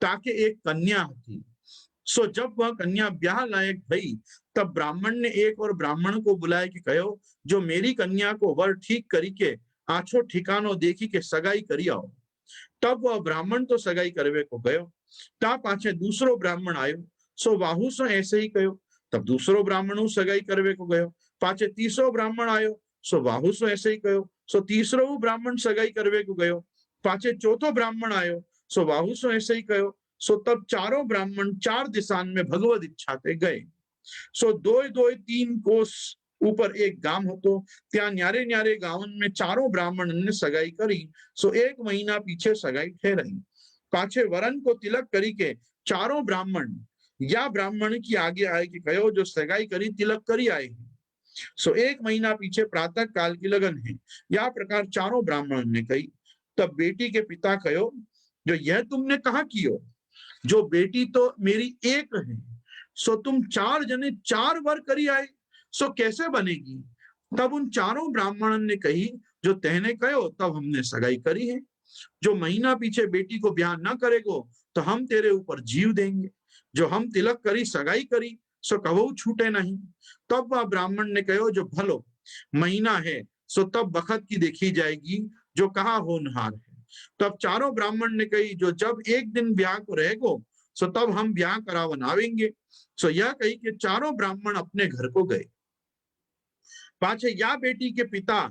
ताकि एक कन्या थी, सो जब वह कन्या ब्याह लायक भई तब ब्राह्मण ने एक और ब्राह्मण को बुलाया कि कहो जो मेरी कन्या को वर ठीक करी के आछो ठिकानो देखी के सगाई करी आओ। तब वह ब्राह्मण तो सगाई करवे को गयो, ता पाछे दूसरो ब्राह्मण आयो, सो वाहू सो ऐसे ही कहो। तब दूसरो ब्राह्मण सगाई करवे को गयो, पाछे तीसरो ब्राह्मण आयो, सो वाहू सो ऐसे ही कहो। सो तीसरो ब्राह्मण सगाई करवे को गयो, पाछे चौथो ब्राह्मण आयो, सो वाहू सो ऐसे ही कहो। सो तब चारों ब्राह्मण 4 दिशान में भगवत इच्छा ते गए। सो 2-2 कोस ऊपर एक गाम હતો, ત્યાં न्यारे न्यारे गावन में चारों ब्राह्मण ने सगाई करी। सो 1 महीना पीछे सगाई ठहराई। पाछे वरन को तिलक करी के चारों ब्राह्मण या ब्राह्मण की आगे आए कि कहो जो सगाई करी तिलक करी आए। सो 1 महीना पीछे प्रातः काल की लगन है, या प्रकार चारों ब्राह्मण ने कही। तब बेटी के पिता कहो जो यह तुमने कहा कियो, जो बेटी तो मेरी एक है, सो तुम 4 जने 4 वर करी आए, सो कैसे बनेगी? तब उन चारों ब्राह्मणों ने कही जो तहने कहो तब हमने सगाई करी है। जो महीना पीछे बेटी को ब्याह न करेगो तो हम तेरे ऊपर जीव देंगे। जो हम तिलक करी सगाई करी सो कबहू छूटे नहीं। तब वह ब्राह्मण ने कहो जो भलो महीना है सो तब बखत की देखी जाएगी जो कहा होनहार है। तब चारों ब्राह्मण ने कही जो जब एक दिन ब्याह को रहेगो सो तब हम ब्याह करा बनावेंगे। सो यह कही कि चारों ब्राह्मण अपने घर को गए। पाछे या बेटी के पिता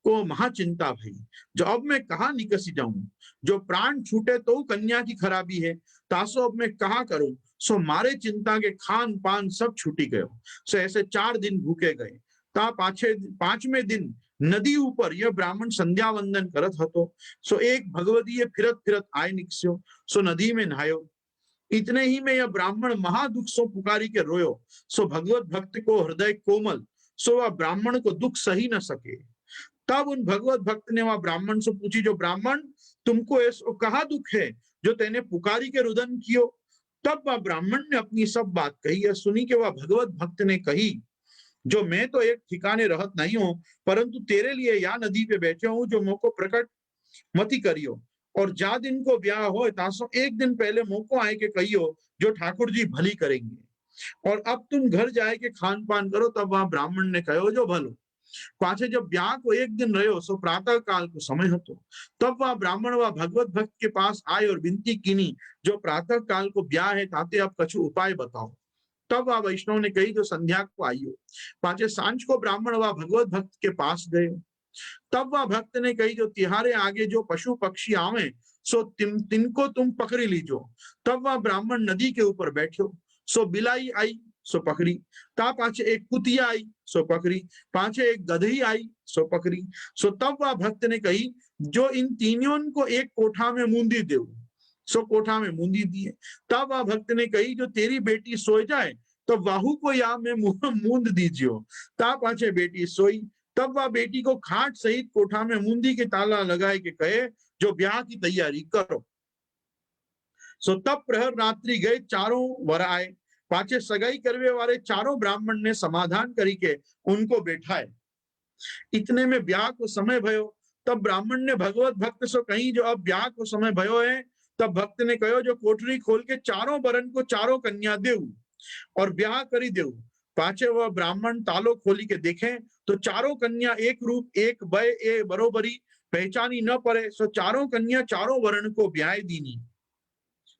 को महाचिंता भई, जो अब मैं कहा निकसी जाऊं। जो प्राण छूटे तो कन्या की खराबी है, तासो अब मैं कहा करूं। सो मारे चिंता के खान पान सब छूटी गयो। सो ऐसे 4 दिन भूखे गए। ता पाछे 5वें दिन नदी ऊपर यह ब्राह्मण संध्या वंदन करत हतो। सो एक भगवतीय फिरत फिरत आय निकस्यो। सो नदी में नहायो। इतने ही में यह ब्राह्मण महादुख सो पुकारी के रोयो। सो भगवत भक्त को हृदय कोमल, सो वह ब्राह्मण को दुख सही न सके। तब उन भगवत भक्त ने वह ब्राह्मण से पूछी जो ब्राह्मण तुमको ऐसो कहा दुख है जो तेने पुकारी के रुदन कियो। तब वह ब्राह्मण ने अपनी सब बात कही। यह सुनी के वह भगवत भक्त ने कही जो मैं तो एक ठिकाने रहत नहीं हूं, परंतु तेरे लिए या नदी पे बैठे हूं जो मोको प्रकट मती करियो। और जा दिन को ब्याह हो तासो एक दिन पहले मोको आए के कहियो जो ठाकुर जी भली करेंगे। और अब तुम घर जाए के खान पान करो। तब वह ब्राह्मण ने कहो जो भलो। पाछे जब ब्याह को एक दिन रहो सो प्रातः काल को समय हतो। तब वह ब्राह्मण वह भगवत भक्त के पास आए और विनती कीनी जो प्रातः काल को ब्याह है ताते अब कछु उपाय बताओ। तब वह वैष्णव ने कही जो संध्या को आइयो। पाछे सांझ को ब्राह्मण वह भगवत भक्त के पास गए। तब वह भक्त ने कही जो तिहारे आगे जो पशु पक्षी आवे सो तिनको तुम पकड़ी लीजो। तब वह ब्राह्मण नदी के ऊपर बैठो। सो बिलाई आई सो पकड़ी। ता पाछे एक कुतिया आई सो पकड़ी। पाछे एक गधई आई सो पकड़ी। सो तब वह भक्त ने कही जो इन तीनों को एक कोठा में मूंदी देव। सो कोठा में मूंदी दिए। तब वह भक्त ने कही जो तेरी बेटी सोए जाए तो वाहू को या में मूंद दीजियो। ता पाछे बेटी सोई। तब वह बेटी को खाट सहित कोठा में मूंदी के ताला लगाए के कहे जो ब्याह की तैयारी करो। सो तब प्रहर रात्रि गए चारों वर आए। पाछे सगाई करवे वाले चारों ब्राह्मण ने समाधान करी के उनको बैठाए। इतने में ब्याह को समय भयो। तब ब्राह्मण ने भगवत भक्त से कही जो अब ब्याह को समय भयो है। तब भक्त ने कहो जो कोठरी खोल के चारों बरन को चारों कन्या देव और ब्याह करी देव। पाछे वह ब्राह्मण तालो खोली के देखे तो चारों कन्या एक रूप एक बय ए बरोबरी पहचानी न पड़े। सो चारों कन्या चारों वर्ण को ब्याह दीनी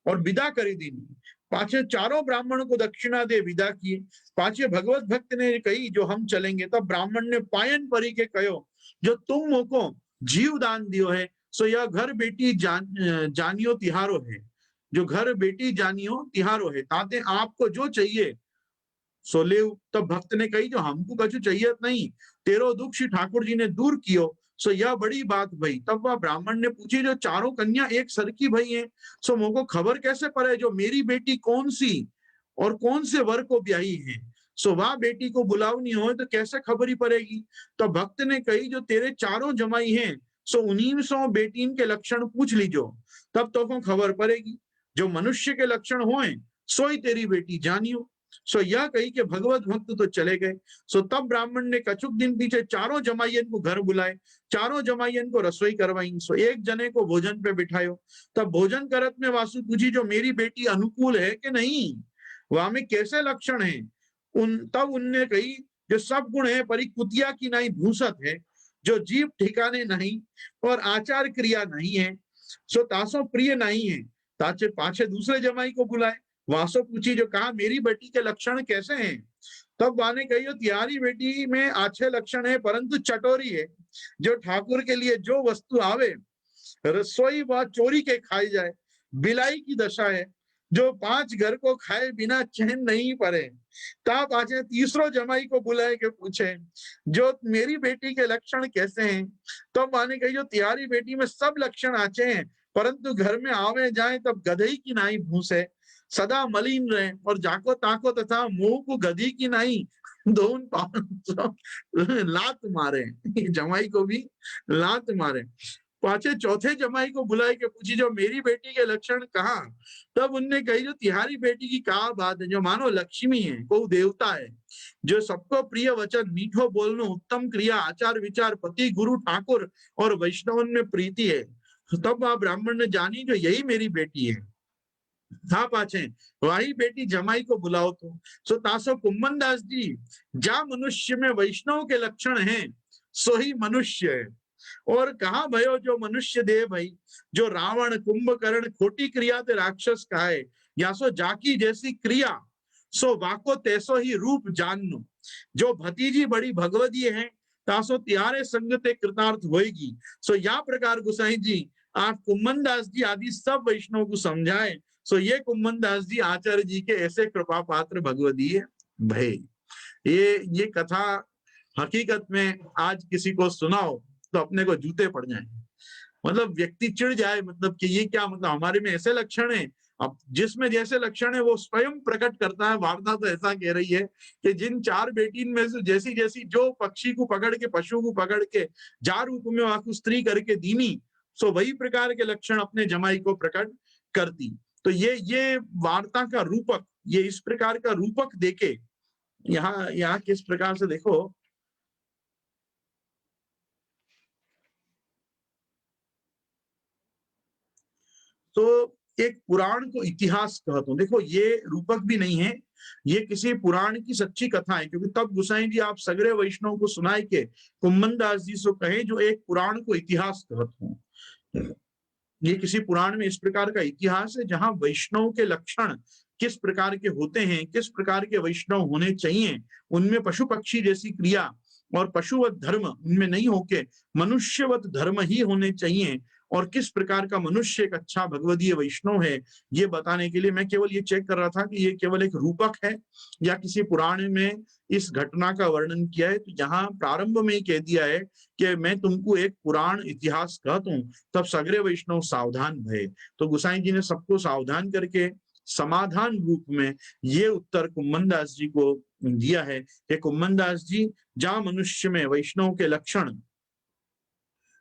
और विदा करी दीनी। पाछे चारों ब्राह्मण को दक्षिणा दे विदा किए। पाछे भगवत भक्त ने कही जो हम चलेंगे। तब ब्राह्मण ने पायन परी के कहो जो तुम मोको जीव दान दियो है सो यह घर बेटी जानियो तिहारो है। जो घर बेटी जानियो तिहारो है ताते आपको जो चाहिए सो ले। तब भक्त ने कही जो हमको कछु चाहिए नहीं, तेरो दुख श्री ठाकुर जी ने दूर कियो सो यह बड़ी बात भई। तब वह ब्राह्मण ने पूछी जो चारों कन्या एक सर की भई है सो मोको खबर कैसे पड़े जो मेरी बेटी कौन सी और कौन से वर को ब्याही है। सो वह बेटी को बुलावनी हो तो कैसे खबर ही पड़ेगी। तो भक्त ने कही जो तेरे चारों जमाई हैं सो उन्हीं सो बेटीन के लक्षण पूछ लीजो तब तो को खबर पड़ेगी। जो मनुष्य के लक्षण होए सोई तेरी बेटी जानियो। सो यह कही कि भगवत भक्त तो चले गए। सो तब ब्राह्मण ने कछुक दिन पीछे चारों जमाइयन को घर बुलाए। चारों जमाइयन को रसोई करवाई। सो एक जने को भोजन पे बिठायो। तब भोजन करत में वासु पूछी जो मेरी बेटी अनुकूल है कि नहीं, वहां में कैसे लक्षण है। तब उनने कही जो सब गुण है परी कुतिया की नहीं भूसत है। जो जीव ठिकाने नहीं और आचार क्रिया नहीं है सो तासो प्रिय नहीं है। ताचे पाछे दूसरे जमाई को बुलाए। वासो पूछी जो कहा मेरी बेटी के लक्षण कैसे हैं। तब वाने कही तिहारी बेटी में अच्छे लक्षण है परंतु चटोरी है। जो ठाकुर के लिए जो वस्तु आवे रसोई व चोरी के खाई जाए। बिलाई की दशा है जो 5 घर को खाए बिना चैन नहीं पड़े। तब आचे तीसरो जमाई को बुलाए के पूछे जो मेरी बेटी के लक्षण कैसे हैं। तब माने कही जो तिहारी बेटी में सब लक्षण आचे हैं परंतु घर में आवे जाए तब गधई की नाई भूस है। सदा मलिन रहे और जाको ताको तथा मुंह को गधी की नहीं दोन लात मारे। जमाई को भी लात मारे। पाछे चौथे जमाई को बुलाए के पूछी जो मेरी बेटी के लक्षण कहा। तब उनने कही जो तिहारी बेटी की कहा बात है जो मानो लक्ष्मी है को देवता है। जो सबको प्रिय वचन मीठो बोलनो उत्तम क्रिया आचार विचार पति गुरु ठाकुर और वैष्णवन में प्रीति है। तब वह ब्राह्मण ने जानी जो यही मेरी बेटी है, था पाछे वही बेटी जमाई को बुलाओ तो। सो तासो कुम्मन दास जी, जा मनुष्य में वैष्णव के लक्षण हैं सो ही मनुष्य है। और कहा भयो जो मनुष्य दे भाई, जो रावण कुंभकर्ण खोटी क्रिया ते राक्षस कहाए, या सो जाकी जैसी क्रिया सो वाको तैसो ही रूप जाननो। जो भतीजी बड़ी भगवती है तासो त्यारे संग ते कृतार्थ होएगी। सो या प्रकार गुसाई जी आप कुम्मन दास जी आदि सब वैष्णव को समझाए। सो ये कुम्मन दास जी आचार्य जी के ऐसे कृपा पात्र भगवती है भाई। ये कथा हकीकत में आज किसी को सुनाओ तो अपने को जूते पड़ जाए, मतलब व्यक्ति चिढ़ जाए, मतलब कि ये क्या, मतलब हमारे में ऐसे लक्षण है। अब जिसमें जैसे लक्षण है वो स्वयं प्रकट करता है। वार्ता तो ऐसा कह रही है कि जिन 4 बेटीन में से जैसी जैसी जो पक्षी को पकड़ के पशु को पकड़ के जा रूप में वाकु स्त्री करके दीनी, सो वही प्रकार के लक्षण अपने जमाई को प्रकट करती। तो ये वार्ता का रूपक, ये इस प्रकार का रूपक देके यहाँ किस प्रकार से देखो, तो एक पुराण को इतिहास कहता हूं। देखो ये रूपक भी नहीं है, ये किसी पुराण की सच्ची कथा है। क्योंकि तब गुसाई जी आप सगरे वैष्णव को सुनाई के कुम्मन दास जी सो कहे जो एक पुराण को इतिहास कहता हूं। ये किसी पुराण में इस प्रकार का इतिहास है जहां वैष्णव के लक्षण किस प्रकार के होते हैं, किस प्रकार के वैष्णव होने चाहिए, उनमें पशु पक्षी जैसी क्रिया और पशुवत धर्म उनमें नहीं होके मनुष्यवत धर्म ही होने चाहिए, और किस प्रकार का मनुष्य एक अच्छा भगवदीय वैष्णव है, ये बताने के लिए मैं केवल ये चेक कर रहा था कि ये केवल एक रूपक है या किसी पुराण में इस घटना का वर्णन किया है। तो यहाँ प्रारंभ में ही कह दिया है कि मैं तुमको एक पुराण इतिहास कहता हूं, तब सगरे वैष्णव सावधान भये। तो गुसाई जी ने सबको सावधान करके समाधान रूप में ये उत्तर कुम्मन दास जी को दिया है कि कुम्मन दास जी, जहां मनुष्य में वैष्णव के लक्षण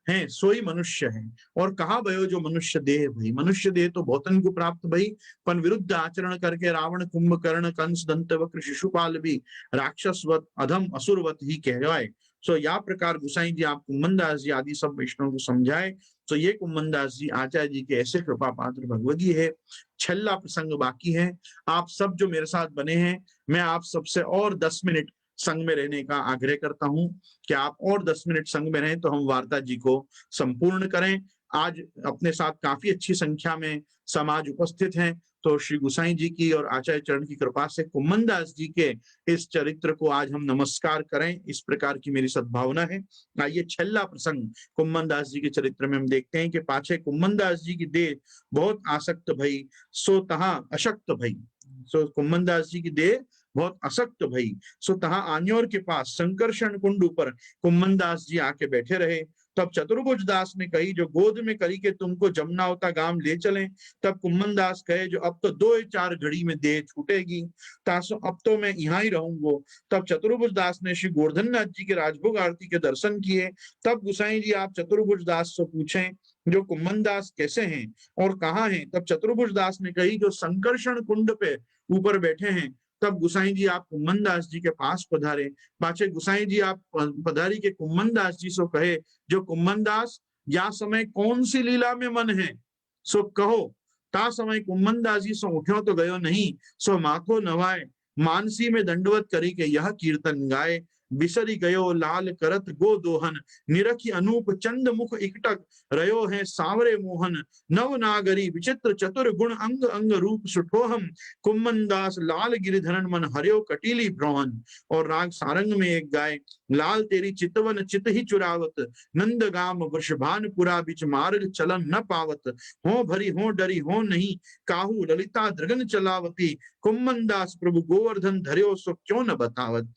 हैं सोई मनुष्य है। और कहा भयो जो मनुष्य देह भई, मनुष्य देह तो बहुतन को प्राप्त भई, पण विरुद्ध आचरण करके रावण कुंभकर्ण कंस दंतवक्र शिशुपाल भी राक्षसवत अधम असुरवत ही कहवाए। सो या प्रकार गुसाई जी आप कुम्मन दास जी आदि सब वैष्णव को समझाए। तो ये कुम्मन दास जी आचार्य जी के ऐसे कृपा पात्र भगवती है। छल्ला प्रसंग बाकी है। आप सब जो मेरे साथ बने हैं, मैं आप सबसे और 10 मिनट संग में रहने का आग्रह करता हूं कि आप और 10 मिनट संग में रहें तो हम वार्ता जी को संपूर्ण करें। आज अपने साथ काफी अच्छी संख्या में समाज उपस्थित हैं, तो श्री गुसाई जी की और आचार्य चरण की कृपा से कुम्मन दास जी के इस चरित्र को आज हम नमस्कार करें, इस प्रकार की मेरी सद्भावना है। आइए छल्ला प्रसंग कुम्मन दास जी के चरित्र में हम देखते हैं कि पाछे कुम्मन दास जी की देह बहुत आसक्त भई, सो तहा अशक्त भई। सो कुम्मन दास जी की देह बहुत असक्त भई, सो तहा आन्योर के पास संकर्षण कुंड ऊपर कुम्मन दास जी आके बैठे रहे। तब चतुर्भुज दास ने कही जो गोद में करी के तुमको जमनावता गांव ले चलें। तब कुम्मन दास कहे जो अब तो 2-4 घड़ी में देह छूटेगी, तासो अब तो मैं यहाँ ही रहूंगो। तब चतुर्भुज दास ने श्री गोवर्धन नाथ जी के राजभोग आरती के दर्शन किए। तब गुसाई जी आप चतुर्भुज दास से पूछें जो कुम्मन दास कैसे हैं और कहाँ हैं। तब चतुर्भुज दास ने कही जो संकर्षण कुंड पे ऊपर बैठे हैं। तब गुसाई जी आप कुम्मन दास जी के पास पधारे। पाछे गुसाई जी आप पधारी के कुम्मन दास जी सो कहे जो कुम्मन दास या समय कौन सी लीला में मन है सो कहो। ता समय कुम्मन दास जी सो उठ्यो तो गयो नहीं, सो माथो नवाए मानसी में दंडवत करी के यह कीर्तन गाए। बिसरी गयो लाल करत गो दोहन, निरखी अनूप चंद मुख इकटक, रयो है सांवरे मोहन, नव नागरी विचित्र चतुर गुण अंग अंग रूप सुठोहम, कुम्मन दास लाल गिरिधरन मन हरियो कटीली ब्रोहन। और राग सारंग में एक गाय, लाल तेरी चितवन चित ही चुरावत, नंद गाम वृषभानपुरा बिच मार्ग चलन न पावत, हो भरी हो डरी हो नहीं, काहू ललिता द्रगन चलावती, कुम्मन दास प्रभु गोवर्धन धर्यो सो क्यों न बतावत।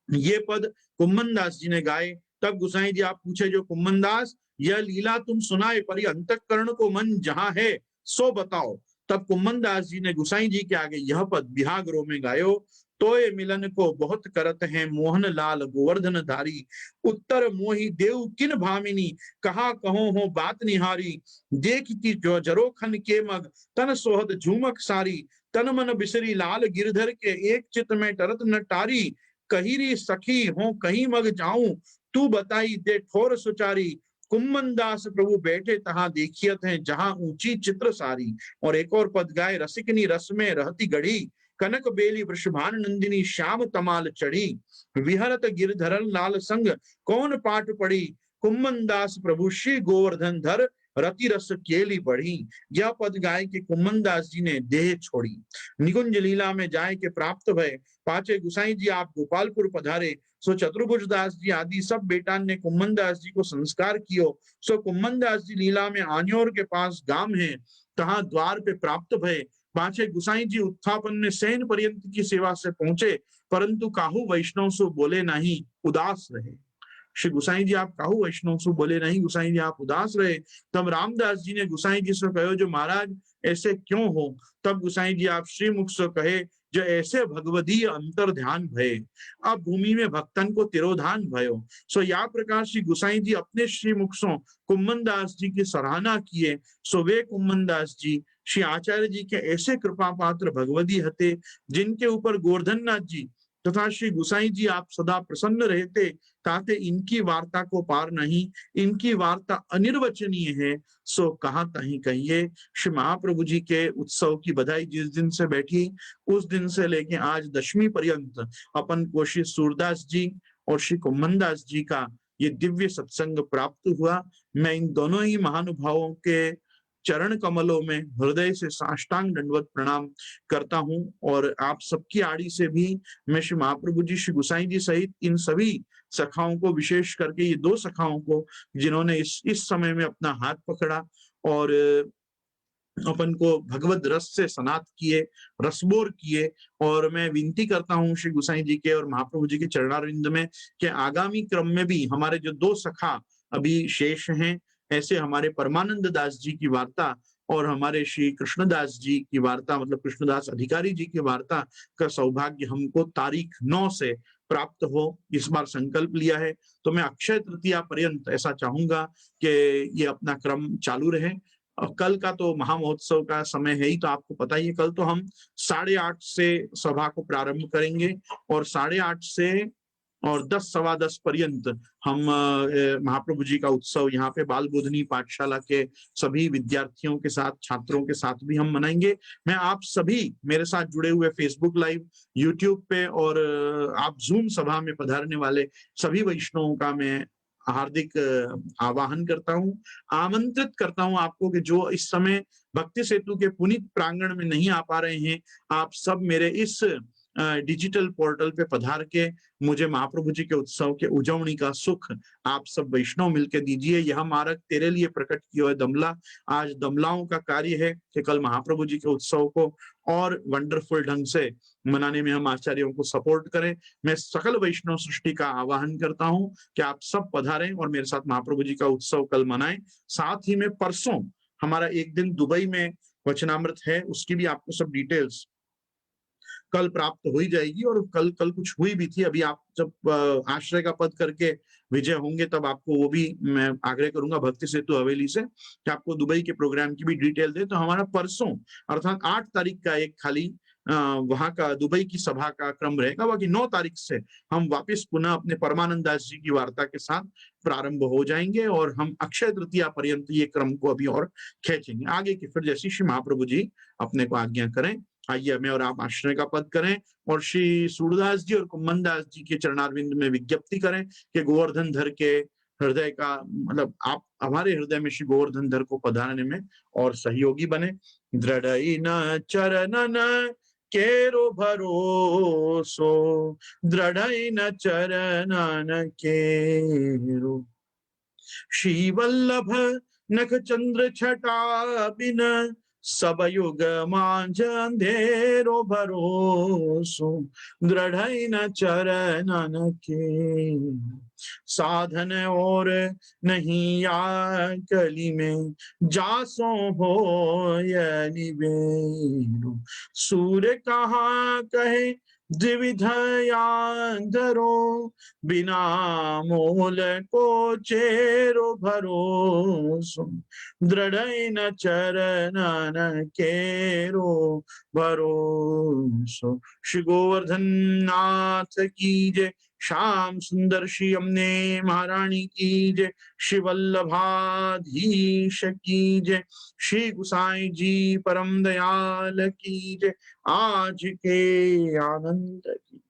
ये पद कुम्मन दास जी ने गाए। तब गुसाई जी आप पूछे जो कुम्मन दास यह लीला तुम सुनाए पर अंतःकरण को मन जहां है सो बताओ। तब कुम्मन दास जी ने गुसाई जी के आगे यह पद बिहागरों में गायो। तोय मिलन को बहुत करत हैं मोहन लाल गोवर्धन धारी, उत्तर मोहि देव किन भामिनी, कहा कहो हो बात निहारी, देखती जो जरोखन के मग तन सोहत झूमक सारी, तन मन बिसरी लाल गिरधर के एक चित में टरत न टारी, कहीरी सखी हो कहीं मग जाऊं, तू बताई दे ठोर सुचारी, कुम्मन दास प्रभु बैठे तहां देखियत हैं जहां ऊंची चित्र सारी। और एक और पद गाए, रसिकनी रस में रहती गढ़ी, कनक बेली वृषभान नंदिनी श्याम तमाल चढ़ी, विहरत गिरधरन लाल संग कौन पाठ पढ़ी, कुम्मन दास प्रभु श्री गोवर्धन धर रति रस केली बढ़ी। यह पद गाय के कुम्मन दास जी ने देह छोड़ी, निकुंज लीला में जाए के प्राप्त भय, पाचे गुसाई जी आप गोपालपुर पधारे, सो चतुर्भुज दास जी आदि सब बेटान ने कुम्मन दास जी को संस्कार कियो। सो कुम्मन दास जी लीला में आन्योर के पास गाम है, तहां द्वार पे प्राप्त भय, पांचे गुसाई जी उत्थापन में सैन पर्यंत की सेवा से पहुंचे, परंतु काहू वैष्णव सो बोले नहीं उदास रहे। श्री गुसाई जी आप काहू वैष्णव सो बोले नहीं, गुसाई जी आप उदास रहे। तब रामदास जी ने गुसाई जी से कहो, जो महाराज ऐसे क्यों हो। तब गुसाई जी आप श्रीमुख से कहे, जो ऐसे भगवदीय अंतर ध्यान भये, अब भूमि में भक्तन को तिरोधान भयो। सो या प्रकार श्री गुसाई जी अपने श्रीमुख सो कुम्मन दास जी की सराहना किए। सो वे कुम्मन दास जी श्री आचार्य जी के ऐसे कृपा पात्र भगवदी हते, जिनके ऊपर गोवर्धन नाथ जी तथा श्री गुसाई जी आप सदा प्रसन्न रहते, ताते इनकी वार्ता को पार नहीं, इनकी वार्ता अनिर्वचनीय है, सो कहा तहीं कहिए। श्री महाप्रभु जी के उत्सव की बधाई जिस दिन से बैठी, उस दिन से लेके आज दशमी पर्यंत अपन को श्री सूरदास जी और श्री कुम्मन दास जी का ये दिव्य सत्संग प्राप्त हुआ। मैं इन दोनों ही महानुभावों के चरण कमलों में हृदय से साष्टांग दंडवत प्रणाम करता हूं। और आप सबकी आड़ी से भी मैं श्री महाप्रभु जी, श्री गुसाई जी सहित इन सभी सखाओं को, विशेष करके ये दो सखाओं को जिन्होंने इस समय में अपना हाथ पकड़ा और अपन को भगवत रस से सनात किए, रसबोर किए। और मैं विनती करता हूँ श्री गुसाई जी के और महाप्रभु जी के चरणारविंद में कि आगामी क्रम में भी हमारे जो दो सखा अभी शेष हैं, ऐसे हमारे परमानंद दास जी की वार्ता और हमारे श्री कृष्णदास जी की वार्ता, मतलब कृष्णदास अधिकारी जी की वार्ता का सौभाग्य हमको तारीख 9 से प्राप्त हो, इस बार संकल्प लिया है। तो मैं अक्षय तृतीया पर्यंत ऐसा चाहूंगा कि ये अपना क्रम चालू रहे। कल का तो महामहोत्सव का समय है ही, तो आपको पता ही है, कल तो हम 8:30 से सभा को प्रारंभ करेंगे और 8:30 से और 10 सवा 10 पर्यंत हम महाप्रभु जी का उत्सव यहाँ पे बाल बोधनी पाठशाला के सभी विद्यार्थियों के साथ, छात्रों के साथ भी हम मनाएंगे। मैं आप सभी मेरे साथ जुड़े हुए फेसबुक लाइव, यूट्यूब पे और आप जूम सभा में पधारने वाले सभी वैष्णवों का मैं हार्दिक आवाहन करता हूँ, आमंत्रित करता हूँ आपको कि जो इस समय भक्ति सेतु के पुनीत प्रांगण में नहीं आ पा रहे हैं, आप सब मेरे इस डिजिटल पोर्टल पे पधार के मुझे महाप्रभु जी के उत्सव के उजवनी का सुख आप सब वैष्णव मिलकर दीजिए। यह मार्ग तेरे लिए प्रकट किया है दमला। आज दमलाओं का कार्य है कि कल महाप्रभु जी के उत्सव को और वंडरफुल ढंग से मनाने में हम आचार्यों को सपोर्ट करें। मैं सकल वैष्णव सृष्टि का आह्वान करता हूं कि आप सब पधारें और मेरे साथ महाप्रभु जी का उत्सव कल मनाएं। साथ ही में परसों हमारा एक दिन दुबई में वचनामृत है, उसकी भी आपको सब डिटेल्स कल प्राप्त हो ही जाएगी। और कल कुछ हुई भी थी, अभी आप जब आश्रय का पद करके विजय होंगे तब आपको वो भी मैं आग्रह करूंगा भक्ति सेतु हवेली से कि आपको दुबई के प्रोग्राम की भी डिटेल दे। तो हमारा परसों अर्थात 8 तारीख का एक खाली वहां का दुबई की सभा का क्रम रहेगा। बाकी 9 तारीख से हम वापस पुनः अपने परमानंद दास जी की वार्ता के साथ प्रारंभ हो जाएंगे और हम अक्षय तृतीया पर्यंत ये क्रम को अभी और खींचेंगे आगे की। फिर जैसी श्री महाप्रभु जी अपने को आज्ञा करें, आइए मैं और आप आश्रय का पद करें और श्री सूरदास जी और कुम्मन दास जी के चरणारविंद में विज्ञप्ति करें कि गोवर्धन धर के हृदय का, मतलब आप हमारे हृदय में श्री गोवर्धन धर को पधारने में और सहयोगी बने। दृढ़ न चरणन केरो भरोसो, दृढ़ न चरणन केरो, श्री वल्लभ नख चंद्र छटा बिन, सब युग मांझ अंधेरो भरोसो, दृढ़ न चरणन के, साधन और नहीं या कली में, जासो हो निवेरो, सूर्य कहाँ कहे द्विविधया धरो, बिना मोल को चेरो भरोसो, दृढ़ न चरणन केरो भरोसो। श्री गोवर्धन नाथ की जय, श्याम सुंदर श्री हमने महारानी की जय, श्री वल्लभाधीश की जय, श्री गुसाई जी परम दयाल की जय, आज के आनंद की